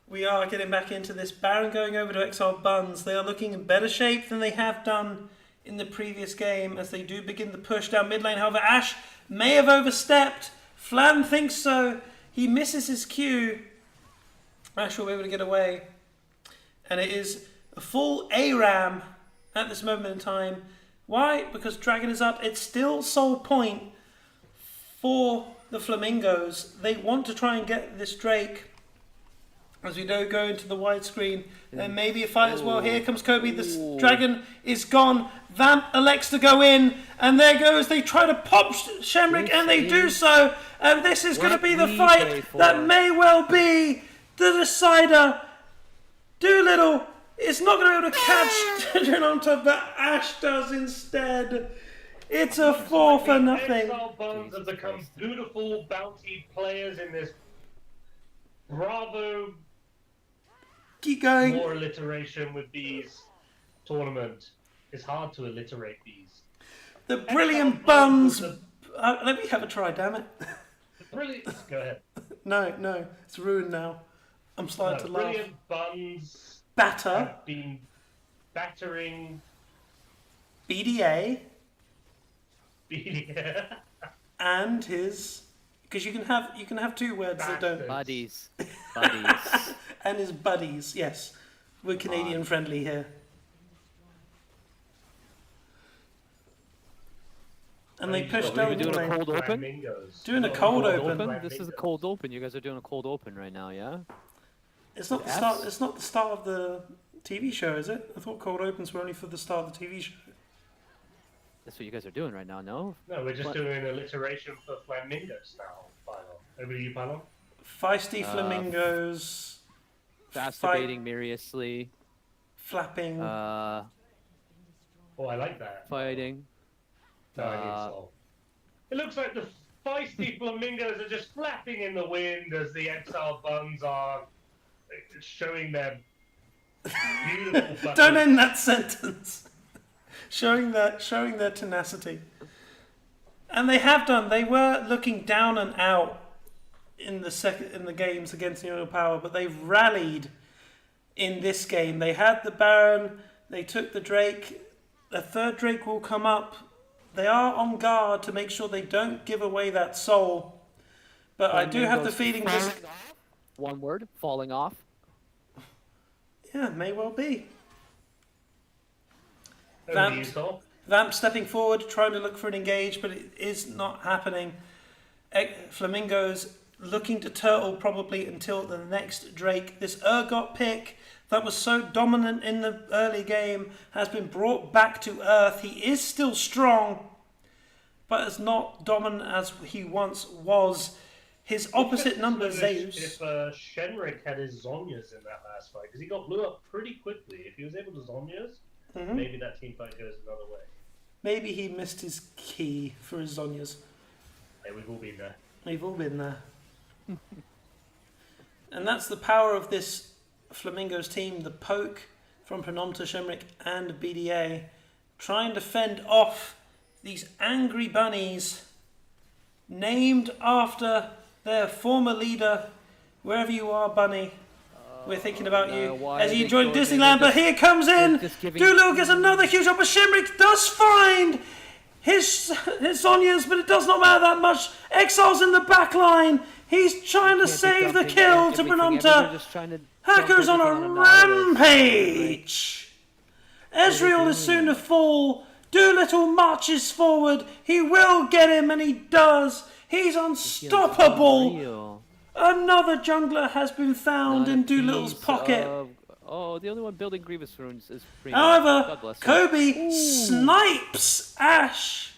we are getting back into this. Baron going over to Exiled Bunz. They are looking in better shape than they have done in the previous game as they do begin the push down mid lane. However, Ash may have overstepped. Flan thinks so. He misses his cue. Ash will be able to get away. And it is a full ARAM at this moment in time. Why? Because Dragon is up. It's still sole point for the Flamingos. They want to try and get this Drake. As we do go into the widescreen, and maybe a fight as well. Here comes Kobe. The Dragon is gone. Vamp elects to go in, and there goes. They try to pop Shemrick, and they do so. And this is going to be the fight that may well be the decider. Doolittle is not going to be able to catch Tidrin on top, but Ash does instead. It's a 4-0. Exiled Bunz have become beautiful, bounty players in this. Bravo. Keep going. More alliteration with these tournament. It's hard to alliterate these. The brilliant Bunz. Let me have a try, damn it. Brilliant. Go ahead. No, it's ruined now. I'm starting to laugh. Brilliant Bunz Batter. have been battering BDA. BDA. And his, because you can have two words that don't. Buddies. And his buddies. Yes, we're Canadian friendly here. And they pushed Are we down. doing a cold open? Flamingos. Doing a cold open. This is a cold open. You guys are doing a cold open right now, yeah? It's not the start. It's not the start of the TV show, is it? I thought cold opens were only for the start of the TV show. That's what you guys are doing right now, no? No, we're just doing an alliteration for Flamingos now. Final. Over to you, Palo. Feisty Flamingos. Masturbating miriously. Flapping. Oh, I like that. Fighting. No, I need Sol. It looks like the feisty Flamingos are just flapping in the wind as the Exiled Bunz are showing their beautiful buttons. Don't end that sentence. showing their tenacity. And they have done. They were looking down and out in the games against Inaugural Power, but they've rallied in this game. They had the Baron. They took the Drake. A third Drake will come up. They are on guard to make sure they don't give away that soul. But I do have the feeling this. One word, falling off. Yeah, may well be. Over to you, Sol. Vamp stepping forward, trying to look for an engage, but it is not happening. Flamingos looking to turtle probably until the next Drake. This Urgot pick that was so dominant in the early game has been brought back to earth. He is still strong, but is not dominant as he once was. His opposite number, Zeus. If Shenrik had his Zonyas in that last fight, because he got blew up pretty quickly. If he was able to Zonyas, maybe that team fight goes another way. Maybe he missed his key for his Zonyas. Hey, we've all been there. We've all been there. And that's the power of this Flamingos team, the poke from Pranomta, Shemrick and BDA, trying to fend off these angry bunnies named after their former leader. Wherever you are, Bunny, we're thinking about you as you enjoyed Disneyland. But here comes in, Doolittle gets another huge up, but Shemrick does find his Sonya's, but it does not matter that much. Exile's in the back line. He's trying to Can't be save the dumping kill to everything. Brenonta. They're just trying to Hacker's on dump a everything Annihilus. rampage. Ezreal is soon to fall. Doolittle marches forward. He will get him, and he does. He's unstoppable. Unreal. Another jungler has been found Not a in Doolittle's piece pocket. Oh, the only one building Grievous runes is free. However, God bless him. Kobe snipes Ashe.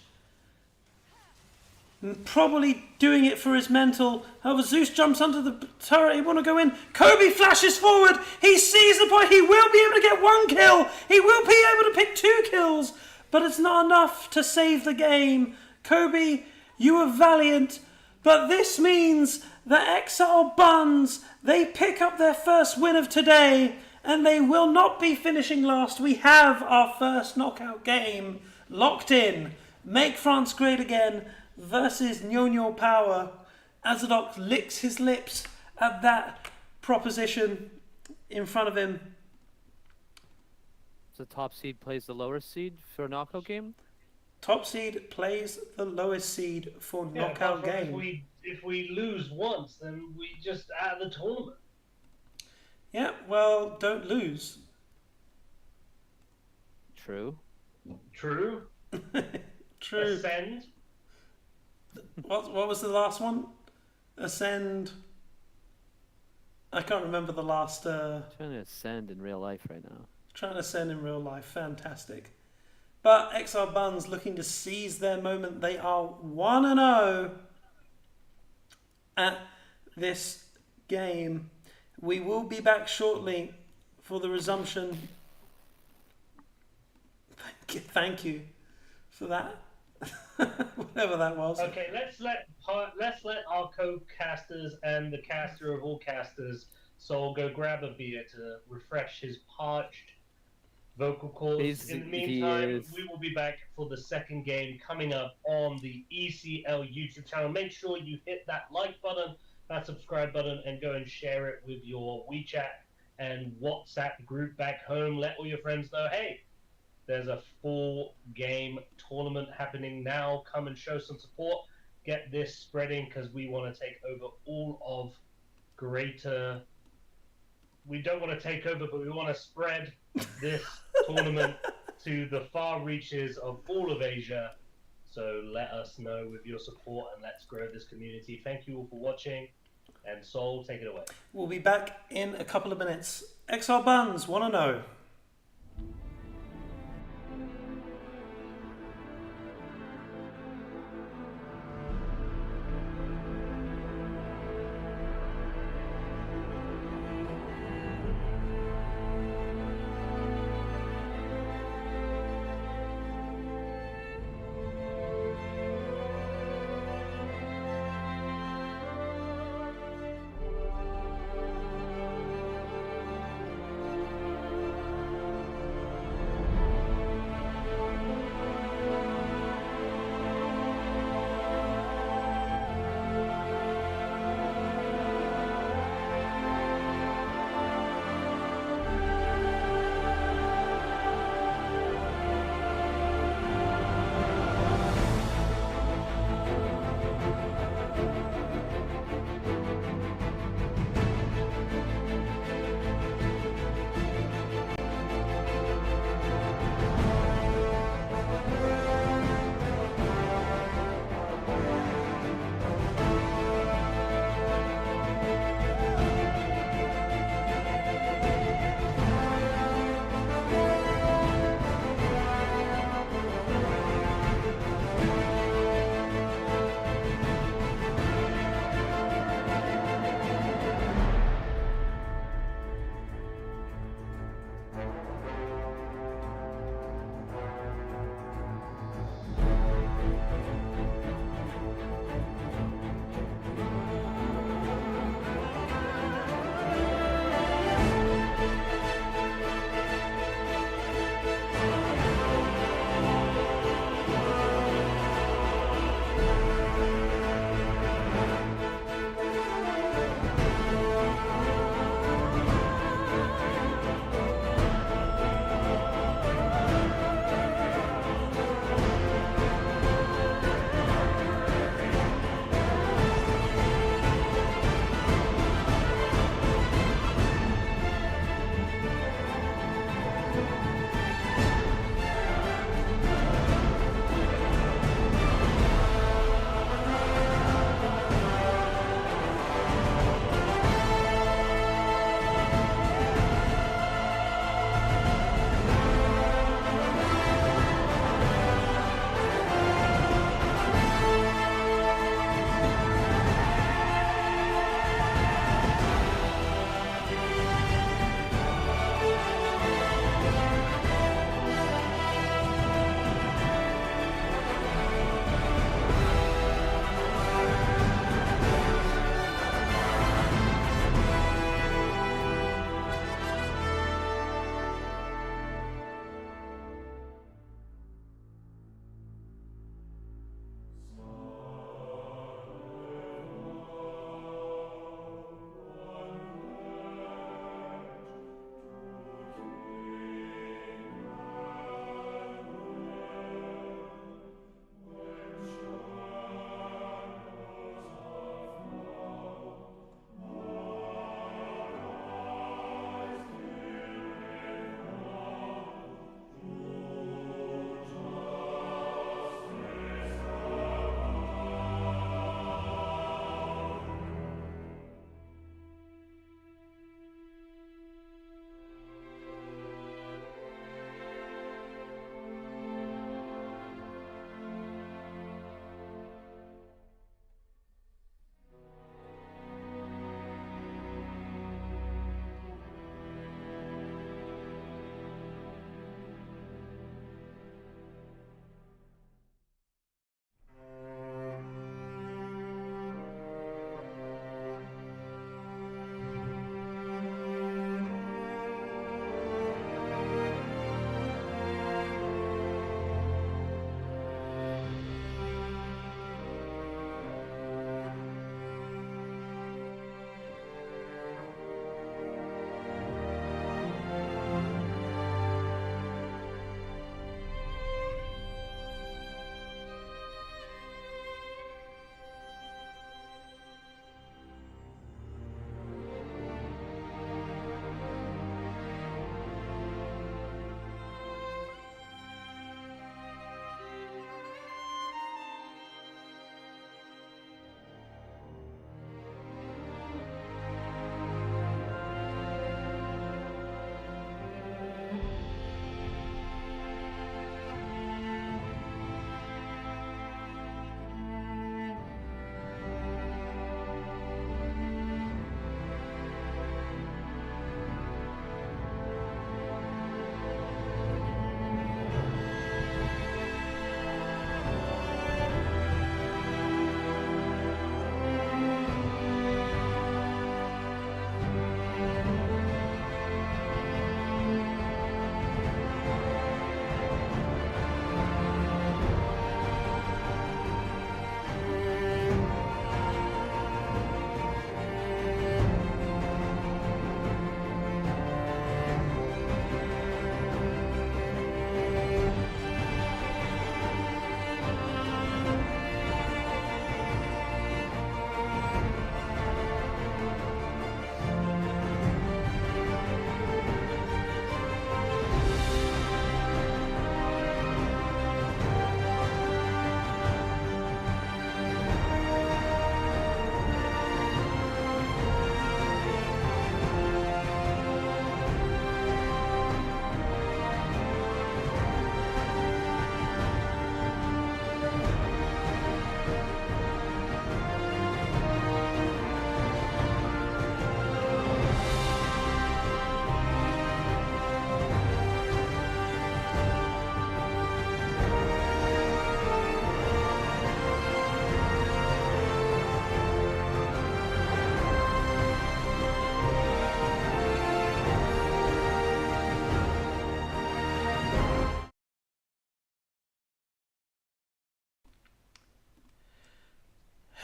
Probably doing it for his mental. However, Zeus jumps under the turret. He want to go in. Kobe flashes forward. He sees the point. He will be able to get 1 kill. He will be able to pick 2 kills. But it's not enough to save the game. Kobe, you were valiant. But this means that Exiled Bunz, they pick up their first win of today. And they will not be finishing last. We have our first knockout game locked in. Make France Great Again versus Inaugural Power. Azadok licks his lips at that proposition in front of him. So top seed plays the lower seed for a knockout game? Top seed plays the lowest seed for Yeah, knockout apart from game. If we lose once, then we just out of the tournament. Yeah, well, don't lose. True. True. True. Ascend. What was the last one? Ascend. I can't remember the last. Trying to ascend in real life right now. Trying to ascend in real life. Fantastic. But Exiled Bunz looking to seize their moment. They are 1-0 at this game. We will be back shortly for the resumption. Thank you for that. Whatever that was. Okay, let's let our co-casters and the caster of all casters, Sol, go grab a beer to refresh his parched vocal cords. In the meantime, we will be back for the second game coming up on the ECL YouTube channel. Make sure you hit that like button, that subscribe button, and go and share it with your WeChat and WhatsApp group back home. Let all your friends know, hey, there's a full game tournament happening now. Come and show some support. Get this spreading because we want to take over all of greater... We don't want to take over, but we want to spread this tournament to the far reaches of all of Asia. So let us know with your support and let's grow this community. Thank you all for watching. And Sol, take it away. We'll be back in a couple of minutes. Exiled Bunz, 1-0.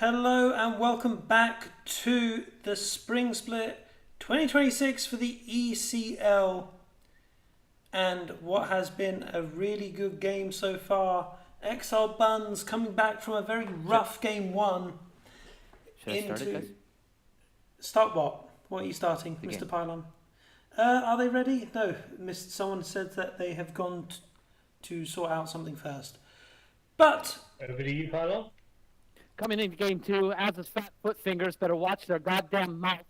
Hello and welcome back to the Spring Split 2026 for the ECL, and what has been a really good game so far. Exiled Bunz coming back from a very rough game one. Should I start it, guys? Start what? What are you starting, The Mr. game. Pylon? Are they ready? No, someone said that they have gone to sort out something first. But Over to you, Pylon. Coming into game 2, Az's fat foot fingers better watch their goddamn mouth.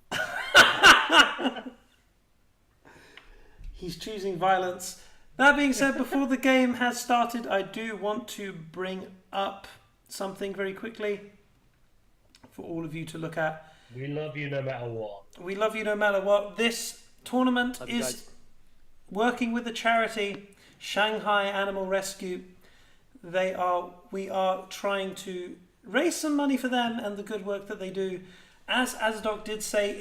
he's choosing violence. That being said, before the game has started, I do want to bring up something very quickly for all of you to look at. We love you no matter what. We love you no matter what. This tournament Love you is guys. working with the charity Shanghai Animal Rescue. We are trying to raise some money for them and the good work that they do. As Azdoc did say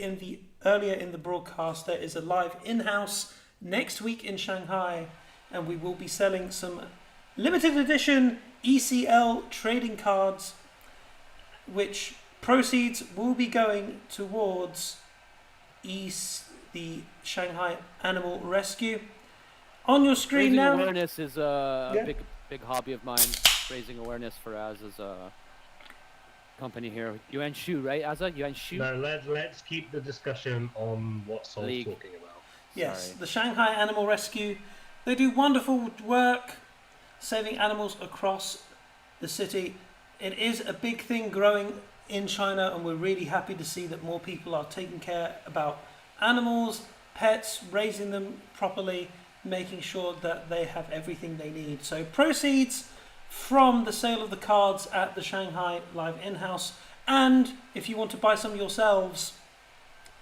earlier in the broadcast, there is a live in-house next week in Shanghai, and we will be selling some limited edition ECL trading cards, which proceeds will be going towards the Shanghai Animal Rescue. On your screen Raising now. awareness is a Yeah. big hobby of mine. Raising awareness for Az's company here. Yuan Shu, right, Azza? Yuan Shu? No, let's keep the discussion on what Sol's League. talking about. Yes, Sorry. the Shanghai Animal Rescue. They do wonderful work saving animals across the city. It is a big thing growing in China, and we're really happy to see that more people are taking care about animals, pets, raising them properly, making sure that they have everything they need. So proceeds from the sale of the cards at the Shanghai Live In-House, and if you want to buy some yourselves,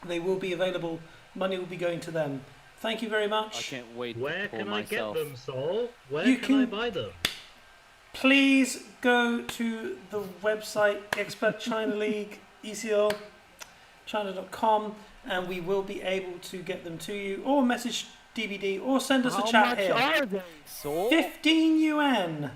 they will be available. Money will be going to them. Thank you very I much. can't wait Where to pull can myself. I get them, Sol? Where You can I can- buy them? Please go to the website Expert China League, ECL, China.com, and we will be able to get them to you, or message DBD, or send us How a chat much here. are they, Soul? 15 yuan.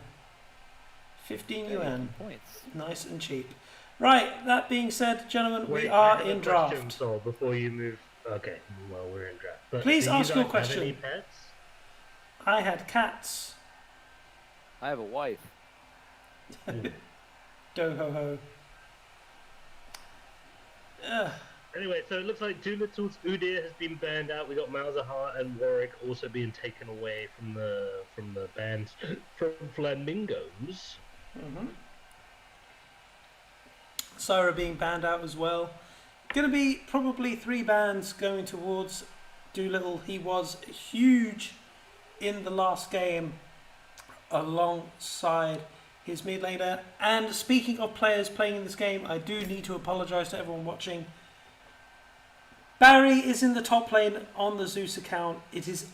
15 yuan. Points. Nice and cheap. Right, that being said, gentlemen, we Wait, I are have in a question, draft. Sol, before you move. Okay, well, we're in draft. But Please do you ask your guys have question. any pets? I had cats. I have a wife. Do ho ho. Anyway, so it looks like Doolittle's Udyr has been banned out. We got Malzahar and Warwick also being taken away from the band from Flanmingos. Syra being banned out as well. Going to be probably 3 bans going towards Doolittle. He was huge in the last game alongside his mid laner. And speaking of players playing in this game, I do need to apologise to everyone watching. Barry is in the top lane on the Zeus account. It is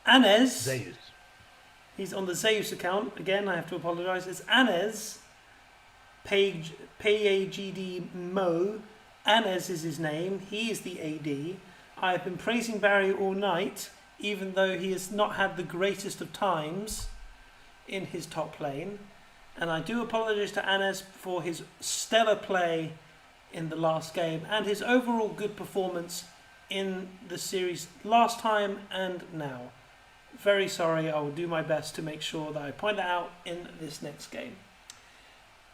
Anez. Zeus. He's on the Zeus account. Again, I have to apologise. It's Anez. Pagd Mo. Anez is his name. He is the AD. I have been praising Barry all night, even though he has not had the greatest of times in his top lane. And I do apologise to Anez for his stellar play in the last game and his overall good performance in the series last time and now. Very sorry. I will do my best to make sure that I point that out in this next game.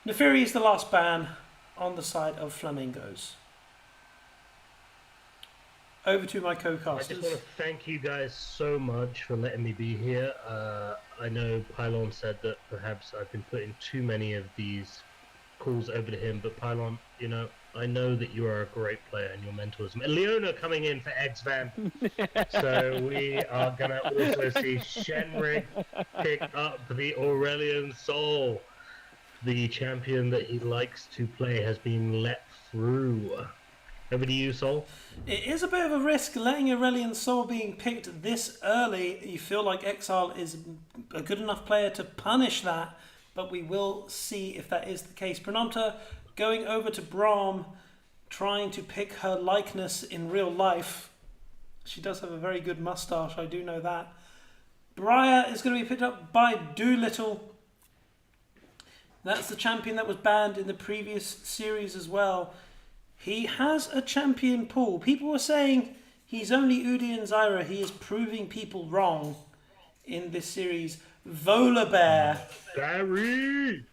Neferi is the last ban on the side of Flamingos. Over to my I just want co-casters. to thank you guys so much for letting me be here. I know Pylon said that perhaps I've been putting too many of these calls over to him, but Pylon, you know, I know that you are a great player and your mentors. And Leona coming in for X-Van. So we are going to also see Shenrig pick up the Aurelian Soul. The champion that he likes to play has been let through. Over to you, Sol. It is a bit of a risk letting Aurelian Soul being picked this early. You feel like Exile is a good enough player to punish that, but we will see if that is the case. Pranamta going over to Braum, trying to pick her likeness in real life. She does have a very good mustache, I do know that. Briar is going to be picked up by Doolittle. That's the champion that was banned in the previous series as well. He has a champion pool. People were saying he's only Udi and Zyra. He is proving people wrong in this series. Volabear. Barry!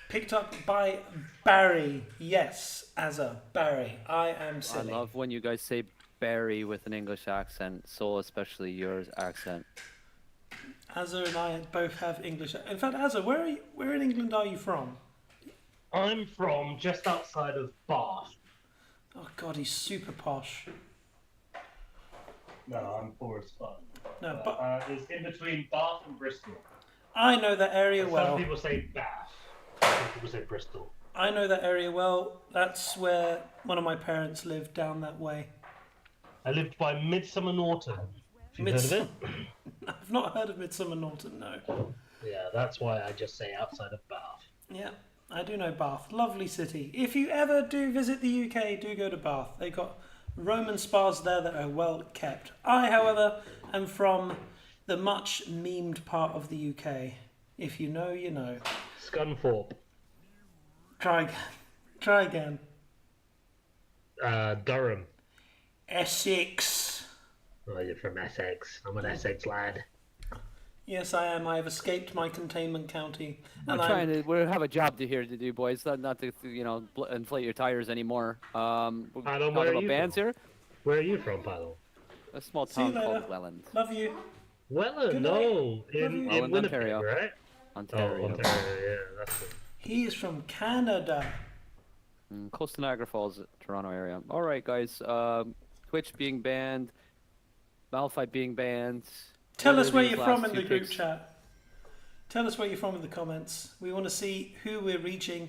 Picked up by Barry. Yes, as a Barry. I am silly. I love when you guys say Barry with an English accent, so especially yours accent. Azza and I both have English. In fact, Azza, where in England are you from? I'm from just outside of Bath. Oh God, he's super posh. No, I'm poor as fuck. No, but It's in between Bath and Bristol. I know that area well. Some people say Bath. Some people say Bristol. I know that area well. That's where one of my parents lived, down that way. I lived by Midsummer Norton. Have you heard of it? I've not heard of Midsummer Norton, no. Yeah, that's why I just say outside of Bath. Yeah, I do know Bath. Lovely city. If you ever do visit the UK, do go to Bath. They got Roman spas there that are well kept. I, however, am from the much memed part of the UK. If you know, you know. Scunthorpe. Try again. Try again. Durham. Essex. Oh, you're from Essex. I'm an Essex lad. Yes, I am. I have escaped my containment county. I'm trying to. We have a job here to do, boys. Not to inflate your tires anymore. Pylon, Talking where are about you bands from? here. Where are you from, Pylon? A small See you town called later. Welland, Love you. Welland, Good no. In Welland, Winnipeg, Ontario. right? Ontario. Oh, Ontario, yeah, that's it. He is from Canada. Close to Niagara Falls, Toronto area. All right, guys. Twitch being banned, Malphite being banned. Tell What us are where these you're from last in the two group picks? chat. Tell us where you're from in the comments. We want to see who we're reaching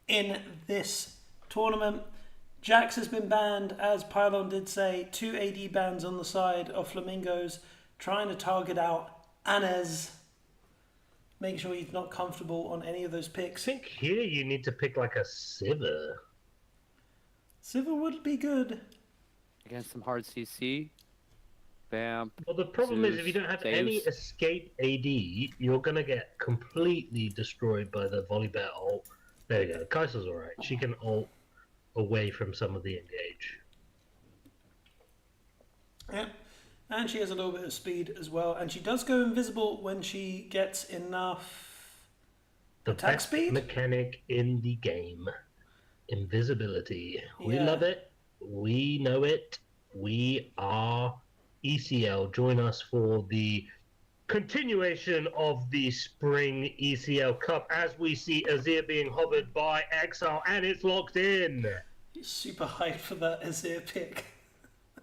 in this tournament. Jax has been banned, as Pylon did say. 2 AD bans on the side of Flamingos, trying to target out Anez. Make sure he's not comfortable on any of those I picks. think here you need to pick like a Sivir. Sivir would be good. Against some hard CC. Bam. Well, the problem is if you Zeus, don't have Zeus. any escape AD, you're going to get completely destroyed by the Volibear ult. There you go. Kaiser's alright. She can ult away from some of the engage. Yeah. And she has a little bit of speed as well. And she does go invisible when she gets enough The attack best speed. mechanic in the game. Invisibility. We Yeah. love it. We know it. We are ECL. Join us for the continuation of the Spring ECL Cup as we see Azir being hovered by Exile, and it's locked in. He's super hyped for that Azir pick.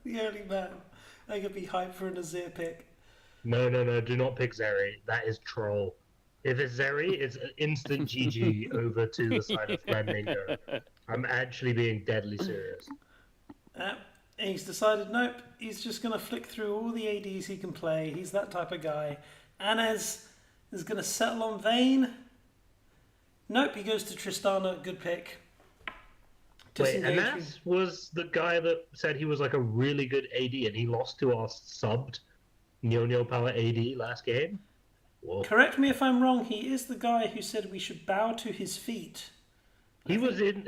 The only man I could be hyped for an Azir pick. No, do not pick Zeri. That is troll. If it's Zeri, it's an instant GG over to the side of Flanmingo. I'm actually being deadly serious. He's decided, nope, he's just going to flick through all the ADs he can play. He's that type of guy. Anez is going to settle on Vayne. Nope, he goes to Tristana. Good pick. Wait, Disengage. Anas was the guy that said he was like a really good AD and he lost to our subbed Nyo Power AD last game? Whoa. Correct me if I'm wrong, he is the guy who said we should bow to his feet. He was in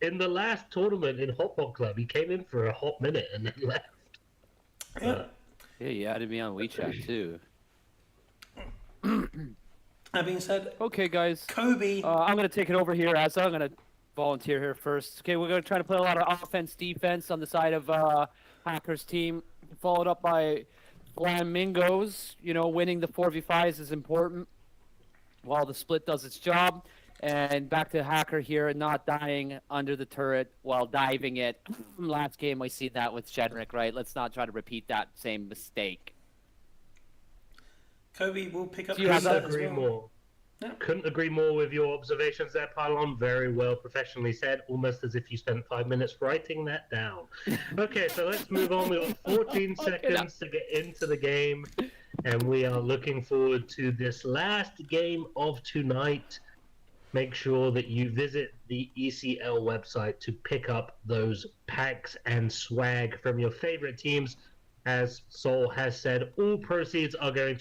the last tournament in Hot Pot Club. He came in for a hot minute and then left. Yeah. Yeah, you added me on WeChat too. That being said, Okay, guys. Kobe. I'm going to take it over here, as I'm going to volunteer here first. Okay, we're going to try to play a lot of offense, defense on the side of Hacker's team, followed up by Flamingos. You know, winning the 4v5s is important while the split does its job. And back to Hacker here and not dying under the turret while diving it. Last game, we see that with Jedrick, right? Let's not try to repeat that same mistake. Kobe will pick up Do you have Kobe that? as Couldn't agree well. more. Yeah. Couldn't agree more with your observations there, Pylon. Very well professionally said, almost as if you spent 5 minutes writing that down. Okay, so let's move on. We've got 14 seconds to get into the game, and we are looking forward to this last game of tonight. Make sure that you visit the ECL website to pick up those packs and swag from your favorite teams. As Sol has said, all proceeds are going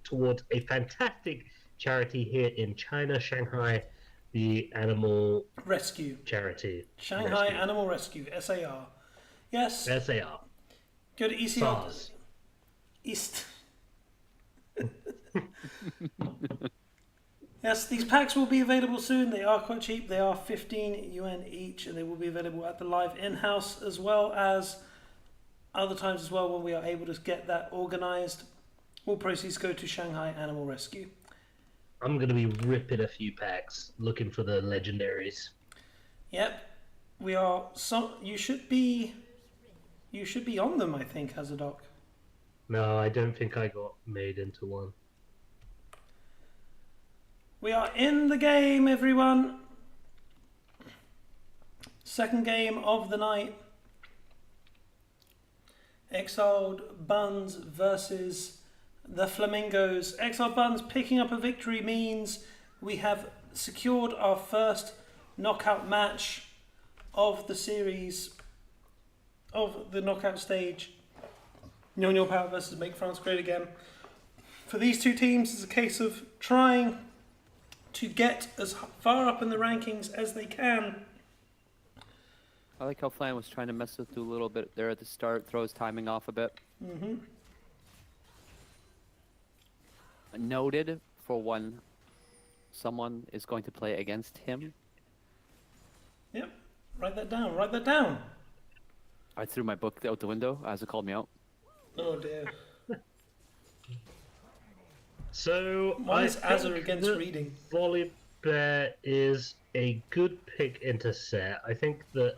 towards a fantastic charity here in China, Shanghai, the animal Rescue. charity. Shanghai Animal Rescue, SAR. Yes. SAR. Go to ECL. SARS. East. Yes, these packs will be available soon. They are quite cheap. They are 15 yuan each, and they will be available at the live in-house as well as other times as well when we are able to get that organized. All proceeds go to Shanghai Animal Rescue. I'm going to be ripping a few packs, looking for the legendaries. Yep, we are. You should be on them, I think, Hazadoc. No, I don't think I got made into one. We are in the game, everyone. Second game of the night. Exiled Bunz versus the Flamingos. Exiled Bunz picking up a victory means we have secured our first knockout match of the series, of the knockout stage. Inaugural Power versus Make France Great Again. For these two teams, it's a case of trying to get as far up in the rankings as they can. I like how Flan was trying to mess with you a little bit there at the start, throws timing off a bit. Mm-hmm. Noted for when someone is going to play against him. Yep, write that down, write that down. I threw my book out the window as it called me out. Oh dear. So Why I is Azza think against that reading? Volibear is a good pick into set. I think that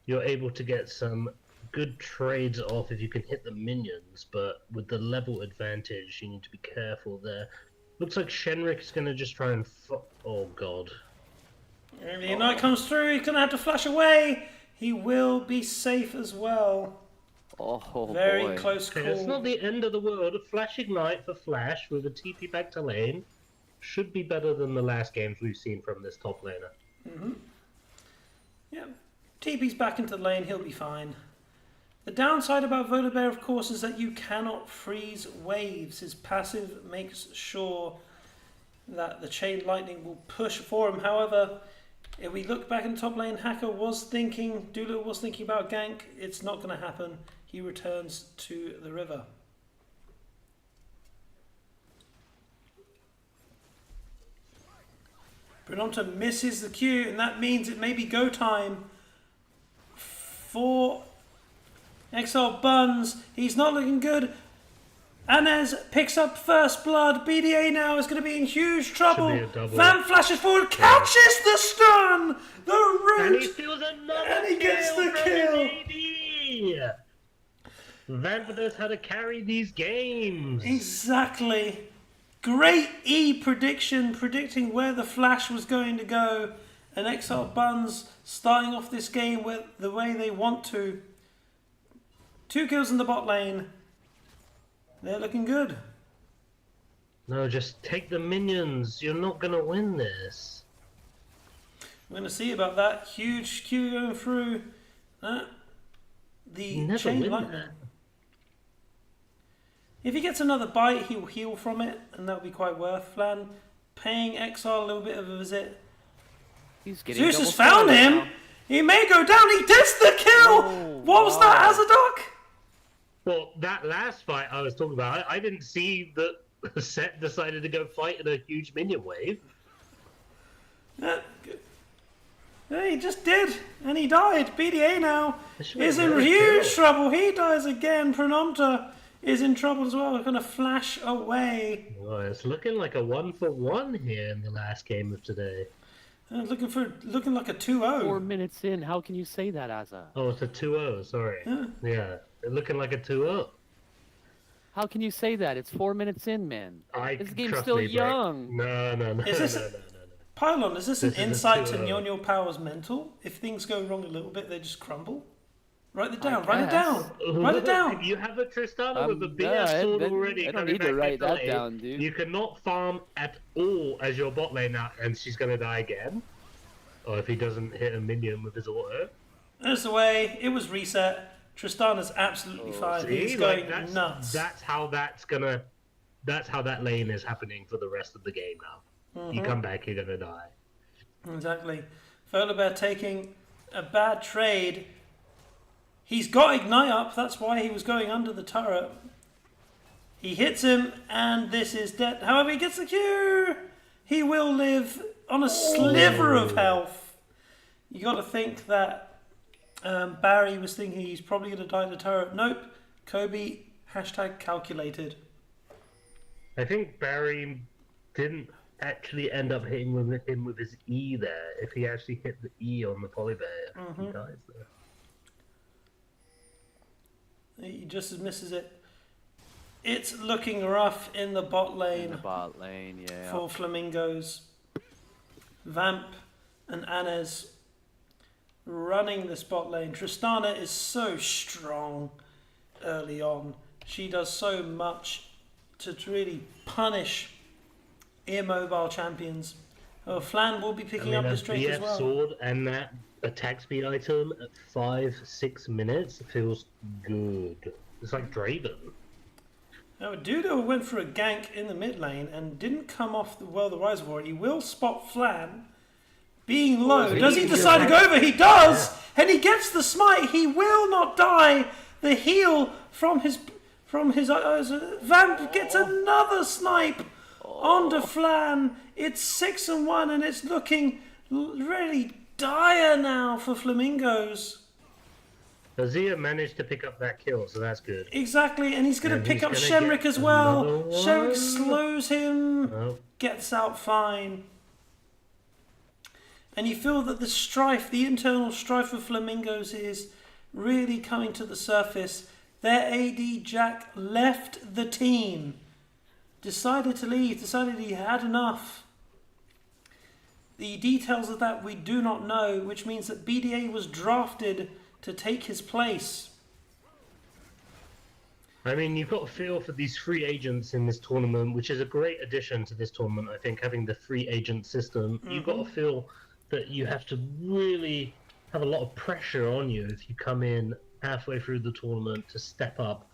you're able to get some good trades off if you can hit the minions, but with the level advantage, you need to be careful there. Looks like Shenrik's going to just try and... Oh, God. If the Ignite comes through, he's going to have to flash away. He will be safe as well. Oh, Very boy. close call. Okay, it's not the end of the world. A Flash Ignite for Flash with a TP back to lane should be better than the last games we've seen from this top laner. Mm-hmm. Yeah, TP's back into the lane, he'll be fine. The downside about Volibear, of course, is that you cannot freeze waves. His passive makes sure that the Chain Lightning will push for him. However, if we look back in the top lane, Doolittle was thinking about gank. It's not going to happen. He returns to the river. Brenonta misses the Q, and that means it may be go time for Exiled Bunz. He's not looking good. Anez picks up first blood. BDA now is going to be in huge trouble. Van flashes forward, catches the stun. The root. And he steals another And he gets the kill. Van knows how to carry these games. Exactly. Great E prediction, predicting where the flash was going to go. And Exiled Bunz starting off this game with the way they want to. 2 kills in the bot lane. They're looking good. No, just take the minions. You're not going to win this. We're going to see about that. Huge Q going through. The Never Chain win Lightning. that. If he gets another bite, he will heal from it, and that'll be quite worth. Flan paying Exile a little bit of a visit. He's getting Zeus double has found stun him. now. He may go down. He does the kill. Oh, What was that, Azadoc? Well, that last fight I was talking about, I didn't see that Set decided to go fight in a huge minion wave. Yeah, he just did, and he died. BDA now is in Very huge cool. trouble. He dies again. Prononta is in trouble as well. We're going to flash away. Well, it's looking like a 1-for-1 here in the last game of today. Looking like a 2-0. 4 minutes in, how can you say that, Azza? Oh, it's a 2-0, sorry. Yeah, they're looking like a 2-0. How can you say that? It's 4 minutes in, man. This game's Trust still me, bro. young. No, Is this no. Pylon, is this an This is a insight to 2-0. Nyo Power's mental? If things go wrong a little bit, they just crumble? Write it down, I write it guess. down. Write it down. You have a Tristana with a BS Yeah, sword then already. I don't coming need to back write into that lane. down, dude. You cannot farm at all as your bot lane now, and she's going to die again. Or if he doesn't hit a minion with his auto. There's the way. It was reset. Tristana's absolutely fine. See, He's going like, nuts. That's how that's going to that's how that lane is happening for the rest of the game now. You come back, you're gonna die. Exactly. Volibear taking a bad trade. He's got Ignite up, that's why he was going under the turret. He hits him, and this is dead. However, he gets the Q! He will live on a sliver of health. You got to think that Barry was thinking he's probably going to die in the turret. Nope. Kobe, #calculated. I think Barry didn't actually end up hitting him with his E there. If he actually hit the E on the polybear, he dies there. He just misses it. It's looking rough in the bot lane. In the bot lane, yeah. For Flamingos. Vamp and Anez running this bot lane. Tristana is so strong early on. She does so much to really punish immobile champions. Oh, Flan will be picking up this Drake as well. Sword and that attack speed item at 5-6 minutes feels good. It's like Draven. Now, Dudo went for a gank in the mid lane and didn't come off the reservoir. He will spot Flan being low. Does he decide to go over? He does! Yeah. And he gets the smite. He will not die. The heal from his Vamp gets another snipe onto Flan. It's 6-1 and it's looking really dire now for Flamingos. Azir managed to pick up that kill, so that's good. Exactly, and he's going to pick up Shemrick as well. Shemrick slows him, gets out fine. And you feel that the strife, the internal strife of Flamingos is really coming to the surface. Their AD Jack left the team. Decided to leave, decided he had enough. The details of that we do not know, which means that BDA was drafted to take his place. I mean, you've got a feel for these free agents in this tournament, which is a great addition to this tournament, I think, having the free agent system. You've got to feel that you have to really have a lot of pressure on you if you come in halfway through the tournament to step up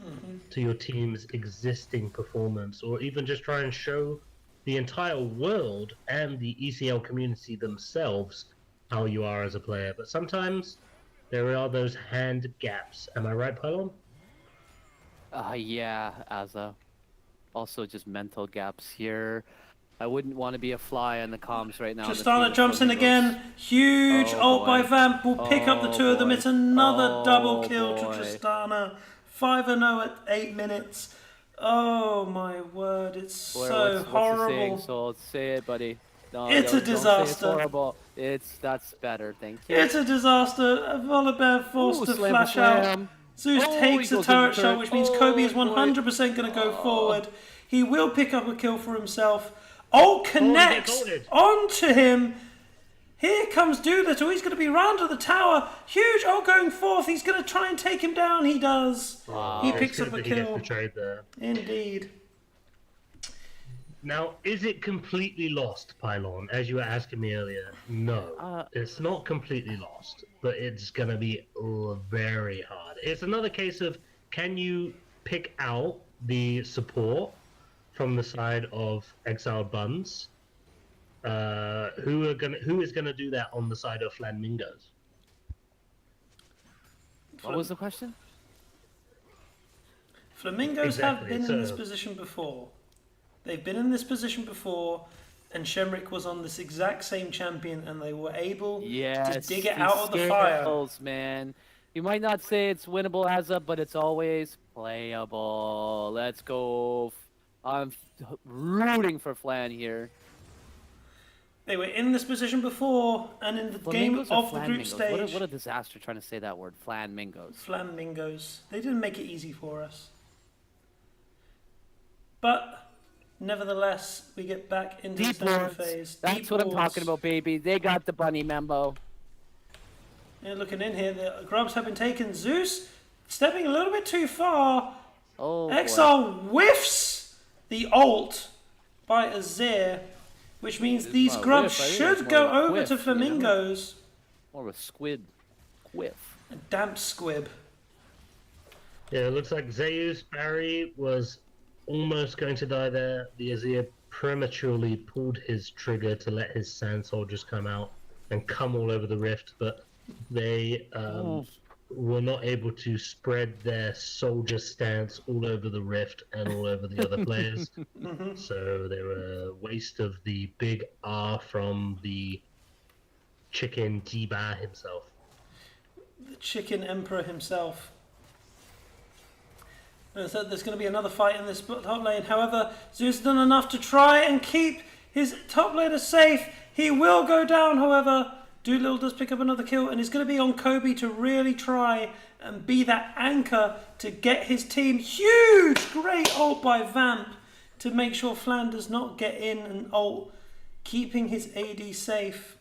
to your team's existing performance, or even just try and show the entire world and the ECL community themselves how you are as a player. But sometimes there are those hand gaps. Am I right, Pylon? Yeah, Azza. Also just mental gaps here. I wouldn't want to be a fly on the comms right now. Tristana jumps in again. Huge ult by Vamp will pick up the two of them. It's another double kill to Tristana. 5-0 at 8 minutes. Oh my word, it's so horrible. What's the saying, say it, buddy. No, it's a disaster. It's horrible. That's better, thank you. It's a disaster. Volibear forced to flash out. Zeus takes a turret shot, which means Kobe is 100% going to go forward. He will pick up a kill for himself. Ult connects onto him. Here comes Doolittle. He's going to be round to the tower. Huge ult going forth. He's going to try and take him down. He does. He picks up a kill. Indeed. Now, is it completely lost, Pylon, as you were asking me earlier? No, it's not completely lost, but it's going to be very hard. It's another case of, can you pick out the support from the side of Exiled Bunz? Who is going to do that on the side of Flanmingos? What was the question? Flamingos have been in this position before. They've been in this position before, and Shemrick was on this exact same champion, and they were able to dig it out of the fire. Man. You might not say it's winnable as a, but it's always playable. Let's go. I'm rooting for Flan here. They were in this position before, and in the game of the group stage. What a disaster trying to say that word. Flanmingos. Flamingos. They didn't make it easy for us. But nevertheless, we get back into the second phase. That's what I'm talking about, baby. They got the bunny memo. Yeah, looking in here, the grubs have been taken. Zeus stepping a little bit too far. Exile whiffs the ult by Azir, which means these grubs should go over to Flamingos. More of a squid whiff. A damp squib. Yeah, it looks like Zeus Barry was almost going to die there. The Azir prematurely pulled his trigger to let his sand soldiers come out and come all over the rift, but they were not able to spread their soldier stance all over the rift and all over the other players. So they were a waste of the big R from the chicken Jiba himself. The chicken emperor himself. There's going to be another fight in this top lane. However, Zeus has done enough to try and keep his top laner safe. He will go down, however. Doolittle does pick up another kill, and it's going to be on Kobe to really try and be that anchor to get his team. Huge, great ult by Vamp to make sure Flan does not get in and ult, keeping his AD safe.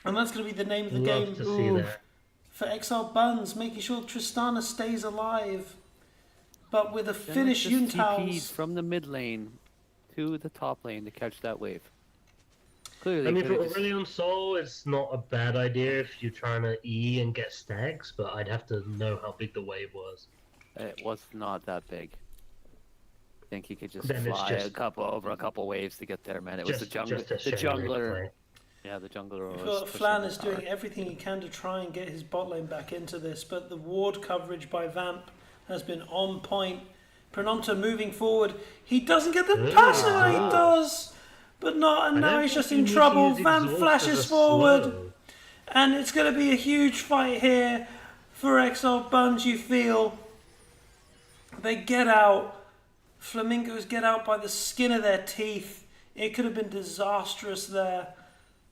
And that's going to be the name of the game to see that. for Exiled Bunz, making sure Tristana stays alive. But with a finished Yuntau's from the mid lane to the top lane to catch that wave. Clearly, I mean, for Aurelion Sol, it's not a bad idea if you're trying to E and get stacks, but I'd have to know how big the wave was. It was not that big. I think he could just Then it's fly just- over a couple waves to get there, man. It was the just a jungler. play. Yeah, the jungler was. Well, pushing Flan the is tower. doing everything he can to try and get his bot lane back into this, but the ward coverage by Vamp has been on point. Prononto moving forward. He doesn't get the pass away, he does, but not, and now he's just in trouble. Vamp flashes forward, and it's going to be a huge fight here for Exiled Bunz, you feel. They get out. Flamingos get out by the skin of their teeth. It could have been disastrous there,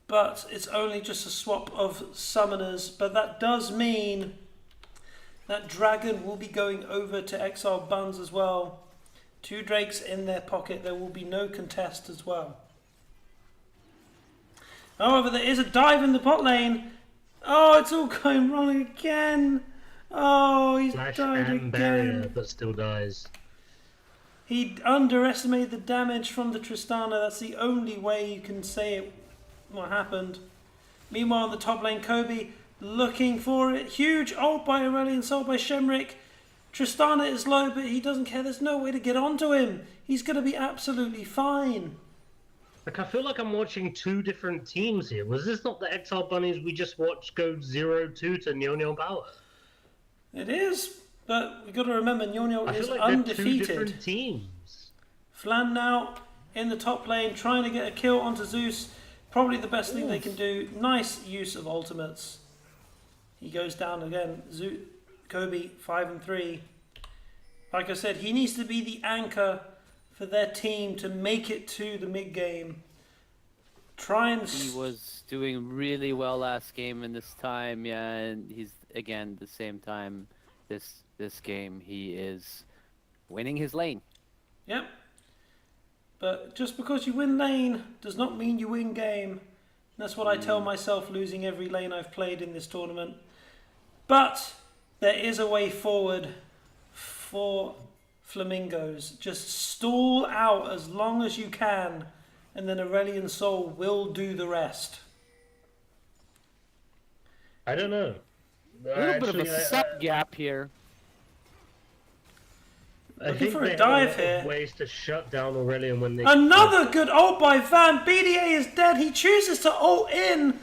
but it's only just a swap of summoners. But that does mean that Dragon will be going over to Exiled Bunz as well. 2 Drakes in their pocket. There will be no contest as well. However, there is a dive in the bot lane. Oh, it's all going wrong again. Oh, he's Flash died and barrier, again. but still dies. He underestimated the damage from the Tristana. That's the only way you can say it, what happened. Meanwhile, on the top lane, Kobe looking for it. Huge ult by Aurelion Sol by Shemrick. Tristana is low, but he doesn't care. There's no way to get onto him. He's going to be absolutely fine. Like, I feel like I'm watching 2 different teams here. Was this not the Exile Bunnies we just watched go 0-2 to Nyo Power? It is, but we've got to remember, Nyo I is feel like they're 2 undefeated. different teams. Flan now in the top lane, trying to get a kill onto Zeus. Probably the best thing they can do. Nice use of ultimates. He goes down again. Kobe 5 and 3. Like I said, he needs to be the anchor for their team to make it to the mid game. Try and He was doing really well last game, and this time, yeah, and he's again the same time. This game, he is winning his lane. Yep. But just because you win lane does not mean you win game. That's what I tell myself, losing every lane I've played in this tournament. But there is a way forward for Flamingos. Just stall out as long as you can, and then Aurelion Sol will do the rest. I don't know. A little bit of a set gap here. I Looking think for a they dive have here. ways to shut down Aurelion when they... Another good ult by Van. BDA is dead. He chooses to ult in.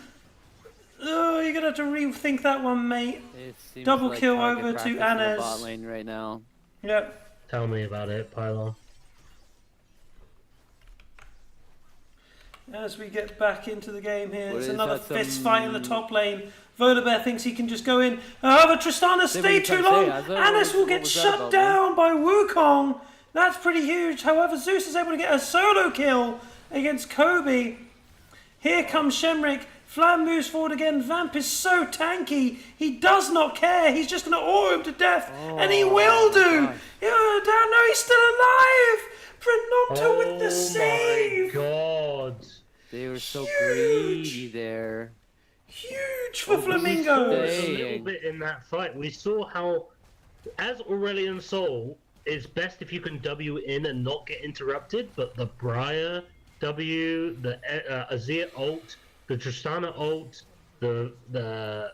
Oh, you're going to have to rethink that one, mate. It seems Double like kill target over to practice in the Anez. bot lane right now. Yep. Tell me about it, Pylon. As we get back into the game here, What it's is another that, fist fight in the top lane. Volibear thinks he can just go in. However, Tristana Say what stayed you too trying to long. say, Azza. Anis will What get was that shut about, down by Wukong. That's pretty huge. However, Zeus is able to get a solo kill against Kobe. Here comes Shemrick. Flam moves forward again. Vamp is so tanky. He does not care. He's just going to auto him to death. And he will do. gosh. No, he's still alive. Prononto with the save. Oh my god. They were so Huge. greedy there. Huge for We Flamingos. saw a Dang. little bit in that fight. We saw how, as Aurelion Sol, it's best if you can W in and not get interrupted, but the Briar W, the Azir ult, the Tristana ult, the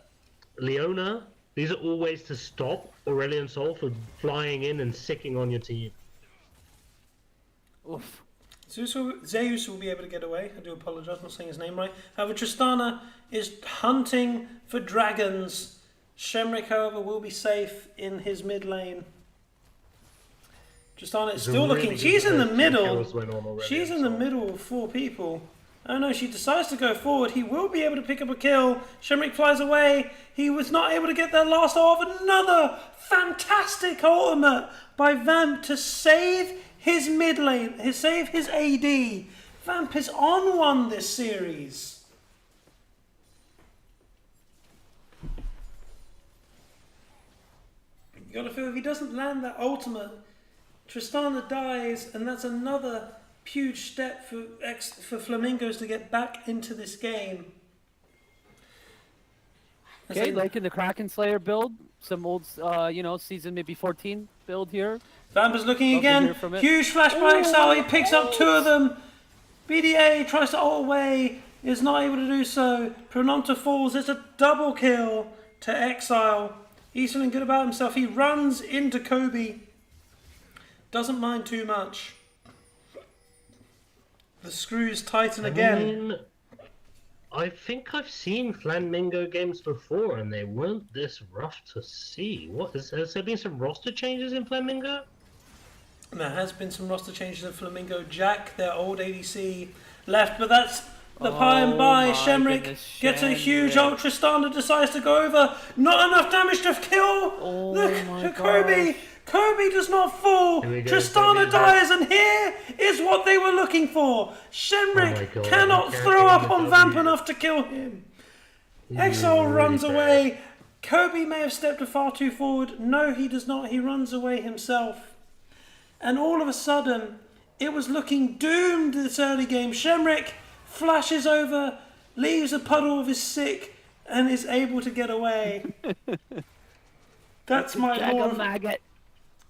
Leona, these are all ways to stop Aurelion Sol from flying in and sicking on your team. Oof. Zeus will be able to get away. I do apologise, I'm not saying his name right. However, Tristana is hunting for dragons. Shemrick, however, will be safe in his mid lane. Tristana is still looking. She's in the middle. She's in the middle of 4 people. Oh no, she decides to go forward. He will be able to pick up a kill. Shemrick flies away. He was not able to get that last off. Another fantastic ultimate by Vamp to save his mid lane, save his AD. Vamp is on one this series. You gotta feel if he doesn't land that ultimate, Tristana dies, and that's another huge step for Flamingos to get back into this game. Okay, like in the Kraken Slayer build, some old, season maybe 14 build here. Vamp is looking again. Huge flash by Exile. He picks up 2 of them. BDA tries to ult away. Is not able to do so. Prononta falls. It's a double kill to Exile. He's feeling good about himself. He runs into Kobe. Doesn't mind too much. The screws tighten again. I think I've seen Flanmingo games before, and they weren't this rough to see. Has there been some roster changes in Flamingo? There has been some roster changes in Flamingo. Jack, their old ADC, left, but that's the pie and by. Shemrick gets a huge ult. Tristana decides to go over. Not enough damage to kill the Kobe. Kobe does not fall. Tristana dies, and here is what they were looking for. Shemrick cannot throw up on Vamp enough to kill him. Exile runs away. Kobe may have stepped far too forward. No, he does not. He runs away himself. And all of a sudden, it was looking doomed this early game. Shemrick flashes over, leaves a puddle of his sick, and is able to get away. That's my lore.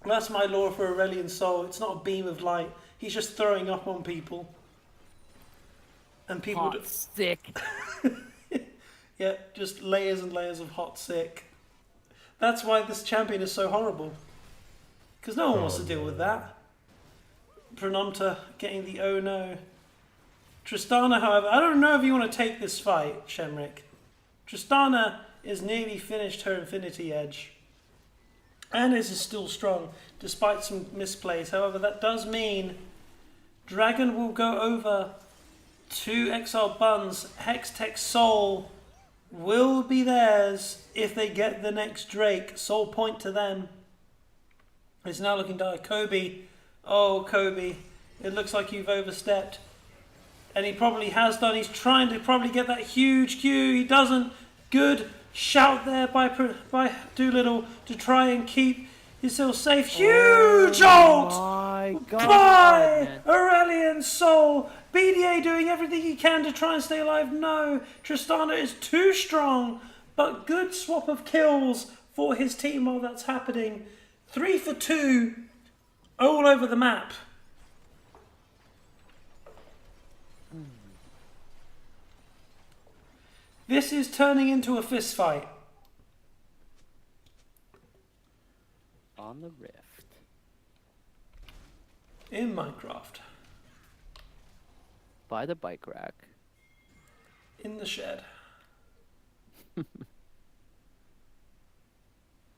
That's my lore for Aurelian Soul. It's not a beam of light. He's just throwing up on people. And people... Hot sick. Yeah, just layers and layers of hot sick. That's why this champion is so horrible. Because no one wants to deal with that. Prononta getting the oh no. Tristana, however, I don't know if you want to take this fight, Shemrick. Tristana is nearly finished her Infinity Edge. And is still strong, despite some misplays. However, that does mean Dragon will go over to Exiled Bunz. Hextech Soul will be theirs if they get the next Drake. Soul point to them. It's now looking dire. Kobe. Oh, Kobe. It looks like you've overstepped. And he probably has done. He's trying to probably get that huge Q. He doesn't. Good shout there by Doolittle to try and keep himself safe. Huge ult by Aurelian Soul. BDA doing everything he can to try and stay alive. No, Tristana is too strong, but good swap of kills for his team while that's happening. 3 for 2 all over the map. This is turning into a fist fight. On the rift. In Minecraft. By the bike rack. In the shed.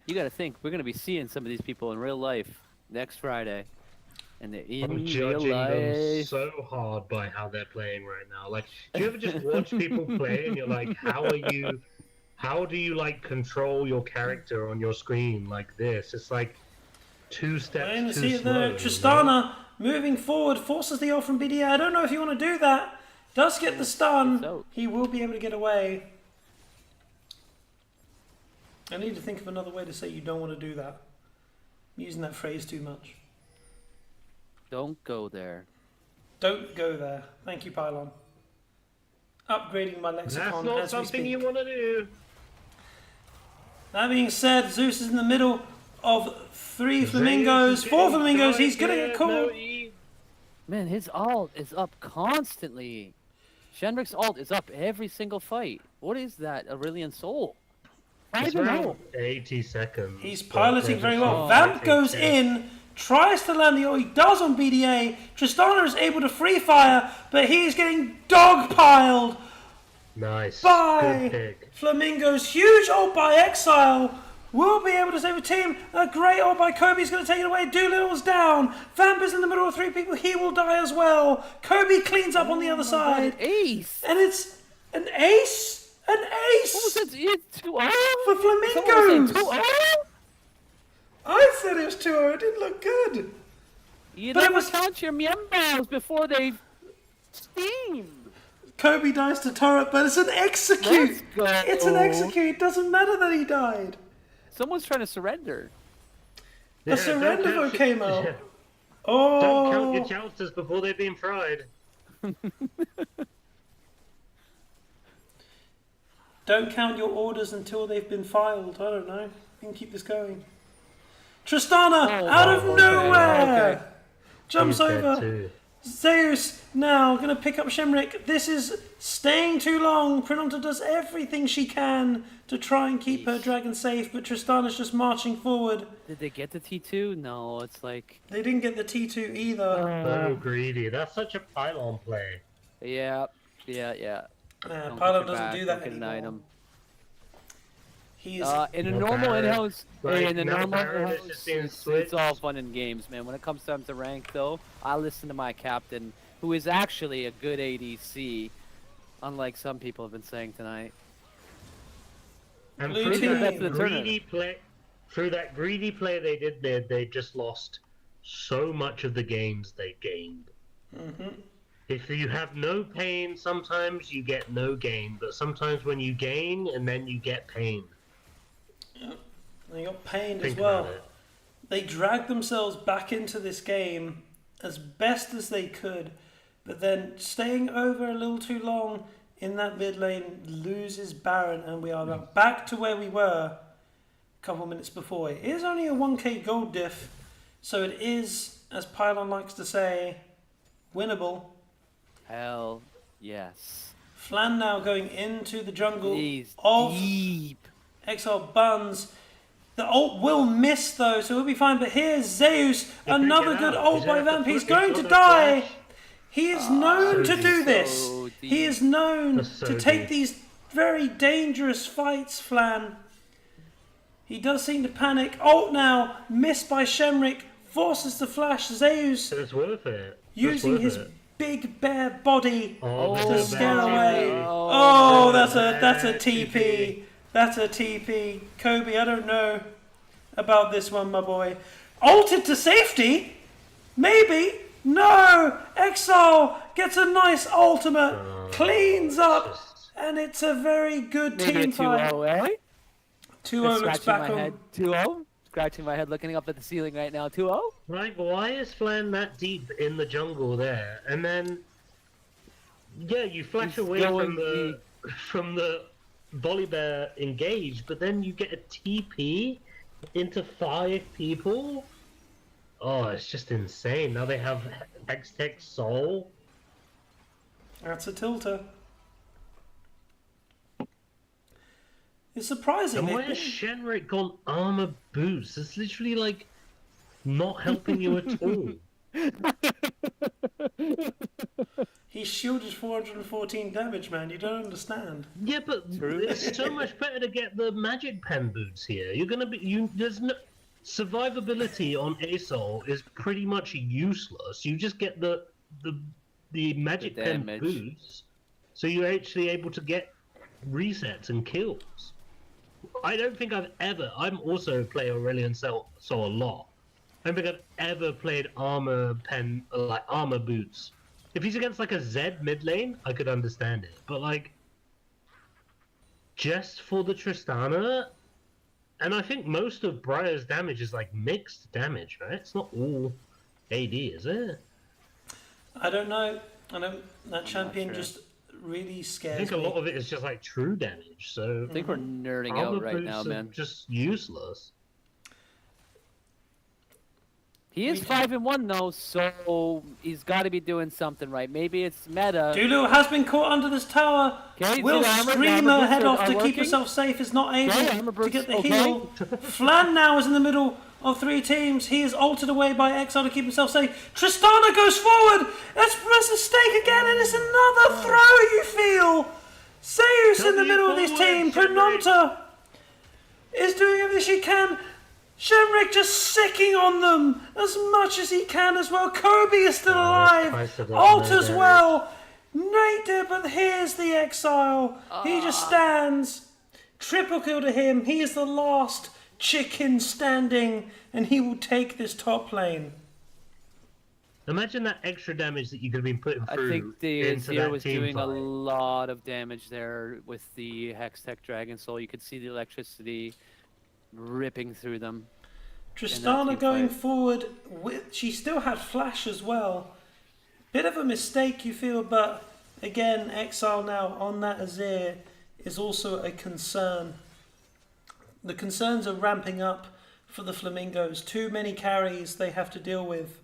You gotta think, we're gonna be seeing some of these people in real life next Friday. And they're in I'm real judging them life. so hard by how they're playing right now. Like, do you ever just watch people play and you're like, how do you like control your character on your screen like this? It's like 2 steps too slow. Tristana moving forward forces the ult from BDA. I don't know if you want to do that. Does get the stun. He will be able to get away. I need to think of another way to say you don't want to do that. I'm using that phrase too much. Don't go there. Don't go there. Thank you, Pylon. Upgrading my lexicon. That's not something you want to do. That being said, Zeus is in the middle of 3 flamingos, 4 flamingos. He's gonna get caught. Man, his ult is up constantly. Shenrick's ult is up every single fight. What is that, Aurelian Soul? I It's don't around know. 80 seconds. He's piloting very well. Vamp goes in, tries to land the ult. He does on BDA. Tristana is able to free fire, but he is getting dogpiled Nice. by Good pick. Flamingos. Huge ult by Exile. Will be able to save a team. A great ult by Kobe. He's going to take it away. Doolittle's down. Vampa's in the middle of 3 people. He will die as well. Kobe cleans up on the other side. Ace. And it's an ace. An ace. What was that? It's 2-0? For Flamingos. Someone said 2-0? I said it was 2-0. It didn't look good. You But it never was- count your miembros before they steam. Kobe dies to turret, but it's an execute. Let's go. It's an execute. It doesn't matter that he died. Someone's trying to surrender. Yeah, A surrender don't vote count- came out. yeah. Oh. Don't count your chances before they've been fried. Don't count your orders until they've been filed. I don't know. We can keep this going. Tristana, out of okay, nowhere, okay. jumps He's dead over. too. Zeus now going to pick up Shemrick. This is staying too long. Prinonta does everything she can to try and keep her dragon safe, but Tristana's just marching forward. Did they get the T2? No, it's like... They didn't get the T2 either. So greedy. That's such a pylon play. Yeah. Don't Pylon get it doesn't back, do that don't get an anymore. item. He is In a No normal Baron. in-house, Like, in a no normal Baron is in-house, just being it's all switched. fun and games, man. When it comes time to rank, though, I listen to my captain, who is actually a good ADC, unlike some people have been saying tonight. And Blue through team. that That's the greedy play, they did there, they just lost so much of the games they gained. Mm-hmm. If you have no pain, sometimes you get no gain, but sometimes when you gain and then you get pain. They got pained Think as well. about it. They dragged themselves back into this game as best as they could, but then staying over a little too long in that mid lane loses Baron, and we are now back to where we were a couple minutes before. It is only a 1k gold diff, so it is, as Pylon likes to say, winnable. Hell yes. Flan now going into the jungle He's of deep. Exiled Bunz. The ult will miss though, so we'll be fine. But here's Zeus, another good ult by Vamp. He's going to die. He is known so to do deep. this. So He is known That's so to take deep. these very dangerous fights, Flan. He does seem to panic. Ult now, missed by Shemrick, forces the flash. Zeus It's worth it. It's using worth his it. big bare body Oh, to that's a scare bad away. TP. Oh, that's a bad TP. TP. That's a TP. Kobe, I don't know about this one, my boy. Ulted to safety? Maybe. No. Exile gets a nice ultimate, cleans up, and it's a very good Maybe a team fight. 2-0, eh? 2-0 looks Scratching back my on. head. 2-0? Scratching my head, looking up at the ceiling right now. 2-0? Right, but why is Flan that deep in the jungle there? And then, yeah, you flash He's away going from the Volibear engage, but then you get a TP into 5 people. Oh, it's just insane. Now they have Hextech Soul. That's a tilter. It's surprising. And they've why has been- Shenrik gone armor boots? It's literally like not helping you at all. He shielded 414 damage, man. You don't understand. Yeah, but it's so much better to get the magic pen boots here. You're gonna be there's no survivability on ASOL is pretty much useless. You just get the magic The pen damage. boots, so you're actually able to get resets and kills. I don't think I'm also play Aurelion Sol a lot. I don't think I've ever played armor pen like armor boots. If he's against like a Zed mid lane, I could understand it. But like just for the Tristana, and I think most of Briar's damage is like mixed damage, right? It's not all AD, is it? I don't know. That champion sure. just really I scares think a me. lot of it is just like true damage. So I think we're nerding armor out right boots now, are man. just useless. He is 5-1 though, so he's got to be doing something right. Maybe it's meta. Dulu has been caught under this tower. Okay, Will see the armor Screamer boots head are off to keep working? herself safe, is not able Okay, armor to boots, get the okay. heal. Flan now is in the middle of 3 teams. He is altered away by Exile to keep himself safe. Tristana goes forward. Let's press a stake again, and it's another throw, you feel. Zeus in the middle of this team. Prononta is doing everything she can. Shenrik just sicking on them as much as he can as well. Kobe is still alive. Alt as well. Nate did, but here's the Exile. He just stands. Triple kill to him. He is the last chicken standing, and he will take this top lane. Imagine that extra damage that you could have been putting through. I think the into Azir that was team doing a fight. lot of damage there with the Hextech Dragon Soul. You could see the electricity ripping through them. Tristana team going fight. forward. She still had flash as well. Bit of a mistake, you feel, but again, Exile now on that Azir is also a concern. The concerns are ramping up for the Flamingos. Too many carries they have to deal with.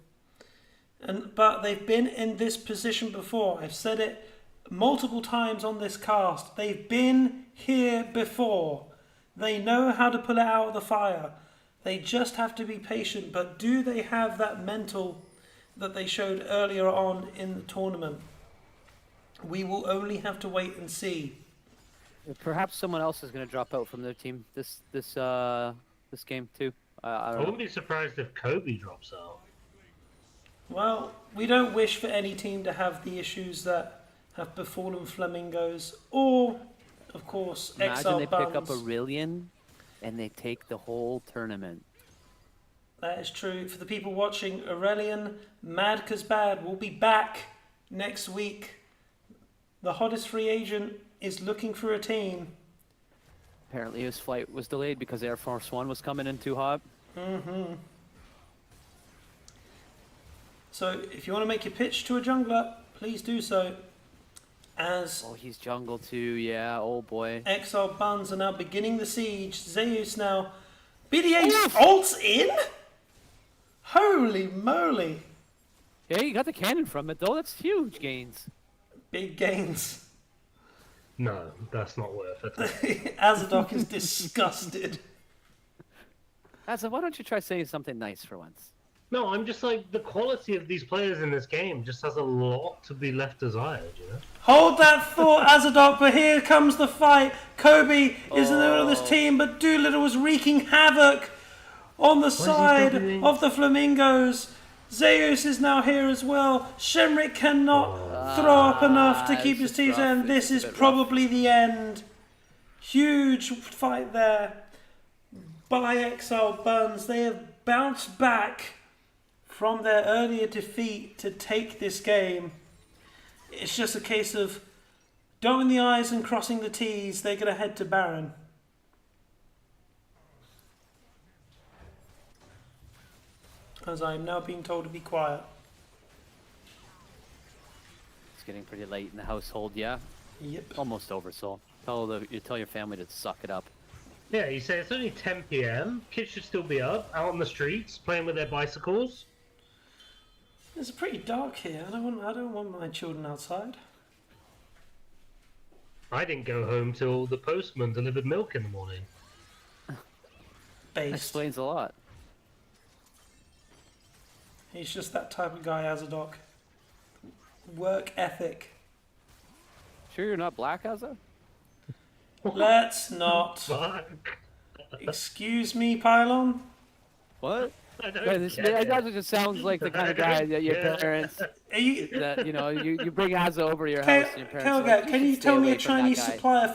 But they've been in this position before. I've said it multiple times on this cast. They've been here before. They know how to pull it out of the fire. They just have to be patient. But do they have that mental that they showed earlier on in the tournament? We will only have to wait and see. Perhaps someone else is going to drop out from their team this game too. I I don't know. wouldn't be surprised if Kobe drops out. Well, we don't wish for any team to have the issues that have befallen Flamingos, or, of course, Imagine Exiled they pick up Bunz. Aurelion and they take the whole tournament. That is true. For the people watching, Aurelion, Mad 'Cause Bad, will be back next week. The hottest free agent is looking for a team. Apparently his flight was delayed because Air Force One was coming in too hot. So if you want to make your pitch to a jungler, please do so. As Oh, he's jungle too, yeah, oh boy. Exiled Bunz are now beginning the siege. Zeus now. BDA ults in? Holy moly. Yeah, you got the cannon from it though, that's huge gains. Big gains. No, that's not worth it. Azadok is disgusted. Asa, why don't you try saying something nice for once? No, I'm just like, the quality of these players in this game just has a lot to be left desired, you know? Hold that thought, Azadok, but here comes the fight. Kobe is in the middle of this team, but Doolittle is wreaking havoc on the side doing? of the Flamingos. Zeus is now here as well. Shenrik cannot throw up enough to keep his it's team rough. in. It's This a is bit rough. probably the end. Huge fight there by Exiled Bunz. They have bounced back from their earlier defeat to take this game. It's just a case of dotting the I's and crossing the T's. They're going to head to Baron. As I am now being told to be quiet. It's getting pretty late in the household, yeah? Yep. Almost over, so you tell your family to suck it up. Yeah, you say it's only 10 p.m. Kids should still be up, out on the streets, playing with their bicycles. It's pretty dark here. I don't want my children outside. I didn't go home till the postman delivered milk in the morning. That Based. explains a lot. He's just that type of guy, Azadok. Work ethic. Sure you're not black, Asa? Let's not. Fuck. Excuse me, Pylon. What? I don't Yeah, this care. Asa just sounds like the kind of guy that your Yeah. parents, Are you, that, you know, you bring Asa over to your house and your parents are Kelga, like, can should you stay tell me away a from that Chinese guy." supplier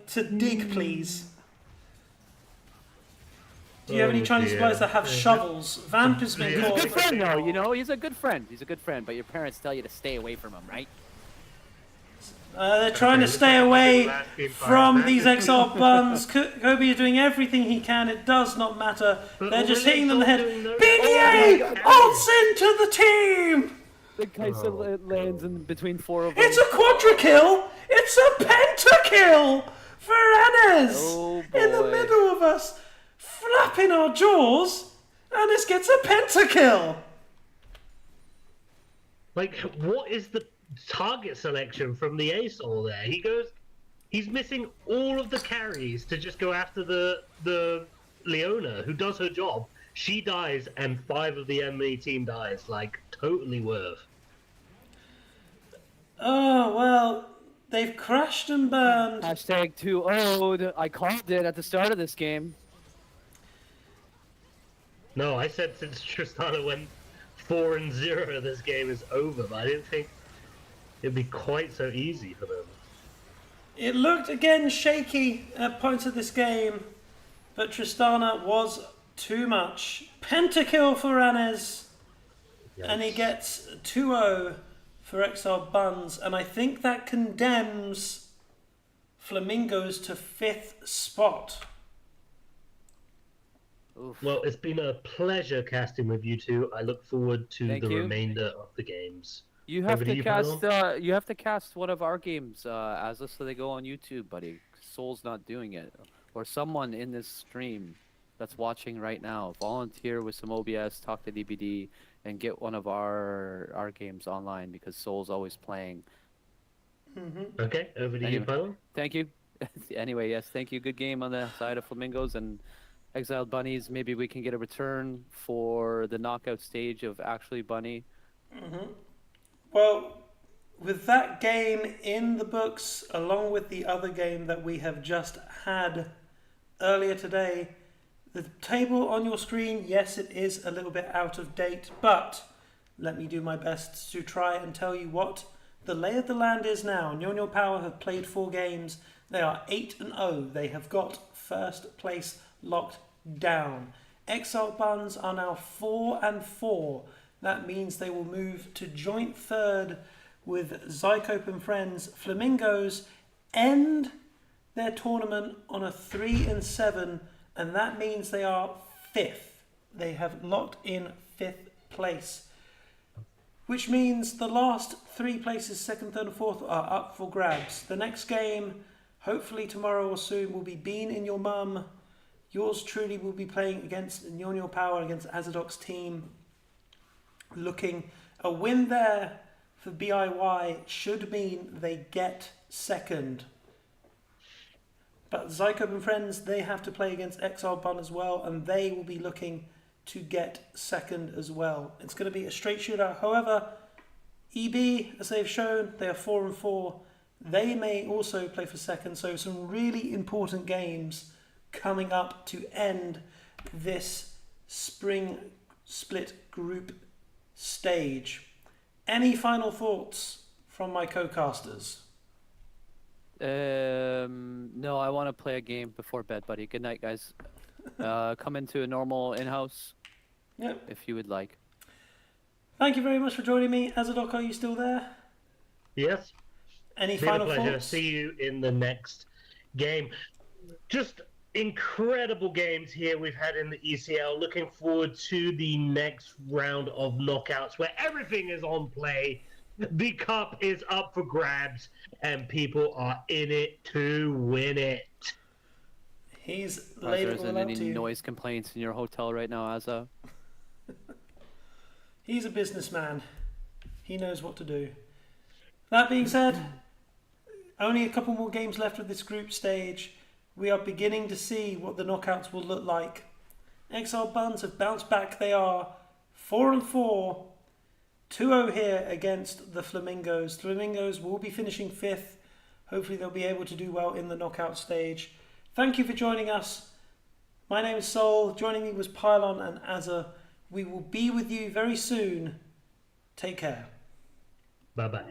to dig, please? Do you have any Oh, Chinese dear. suppliers that have shovels? Vamp has been Yeah. He's a called. good friend, though, you know? He's a good friend. He's a good friend, but your parents tell you to stay away from him, right? They're trying to Okay, stay looks like away the last game from five. these Exiled Bunz. Kobe is doing everything he can. It does not matter. But They're just Aurelion's hitting them in the not head. doing no- BDA Oh ults into the team. The Kaisa lands in between four of them. It's a quadra-kill. It's a pentakill for Enes Oh, in the boy. middle of us, flapping our jaws. Enes gets a pentakill. Like, what is the target selection from the ASOL there? He's missing all of the carries to just go after the Leona, who does her job. She dies, and 5 of the enemy team dies. Like, totally worth. Oh, well, they've crashed and burned. Hashtag 2-0'd. I called it at the start of this game. No, I said since Tristana went 4-0, this game is over, but I didn't think it'd be quite so easy for them. It looked again shaky at points of this game, but Tristana was too much. Pentakill for Ranez, and he gets 2-0 for Exiled Bunz, and I think that condemns Flamingos to 5th spot. Oof. Well, it's been a pleasure casting with you two. I look forward to Thank the you. remainder of the games. You have Over to you, cast. Paolo. You have to cast one of our games, Azza, so they go on YouTube, buddy. Soul's not doing it, or someone in this stream that's watching right now, volunteer with some OBS, talk to DBD, and get one of our games online because Soul's always playing. Okay, over to you, Anyway. Paolo. Thank you. Anyway, yes, thank you. Good game on the side of Flamingos and Exiled Bunnies. Maybe we can get a return for the knockout stage of Actually Bunny. Well, with that game in the books, along with the other game that we have just had earlier today, the table on your screen, yes, it is a little bit out of date, but let me do my best to try and tell you what the lay of the land is now. Nyon Power have played 4 games. They are 8-0. They have got first place locked down. Exiled Bunz are now 4-4. That means they will move to joint third with Zycope and friends. Flamingos end their tournament on a 3-7, and that means they are 5th. They have locked in 5th place, which means the last 3 places, 2nd, 3rd, and 4th, are up for grabs. The next game, hopefully tomorrow or soon, will be Bean in Your Mum. Yours truly will be playing against Nyon Power, against Azadok's team. Looking a win there for BIY should mean they get 2nd. But Zycope and friends, they have to play against Exiled Bunz as well, and they will be looking to get 2nd as well. It's going to be a straight shootout. However, EB, as they've shown, they are 4-4. They may also play for 2nd, so some really important games coming up to end this spring split group stage. Any final thoughts from my co-casters? No, I want to play a game before bed, buddy. Good night, guys. Come into a normal in-house. Yep. If you would like. Thank you very much for joining me. Azadok, are you still there? Yes. Any Been a final pleasure. thoughts? See you in the next game. Just incredible games here we've had in the ECL. Looking forward to the next round of knockouts where everything is on play. The cup is up for grabs and people are in it to win it. He's There laid it isn't all out any to you. noise complaints in your hotel right now, Azza. He's a businessman. He knows what to do. That being said, only a couple more games left of this group stage. We are beginning to see what the knockouts will look like. Exiled Bunz have bounced back. They are 4-4. 2-0 here against the Flamingos. Flamingos will be finishing 5th. Hopefully they'll be able to do well in the knockout stage. Thank you for joining us. My name is Sol. Joining me was Pylon and Azza. We will be with you very soon. Take care. Bye-bye.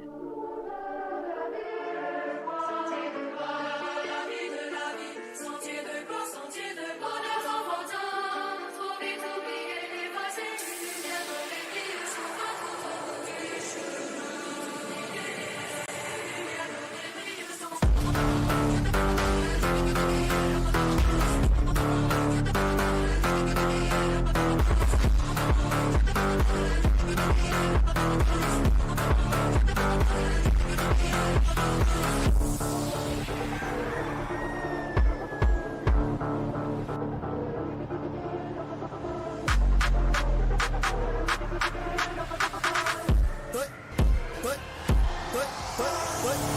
But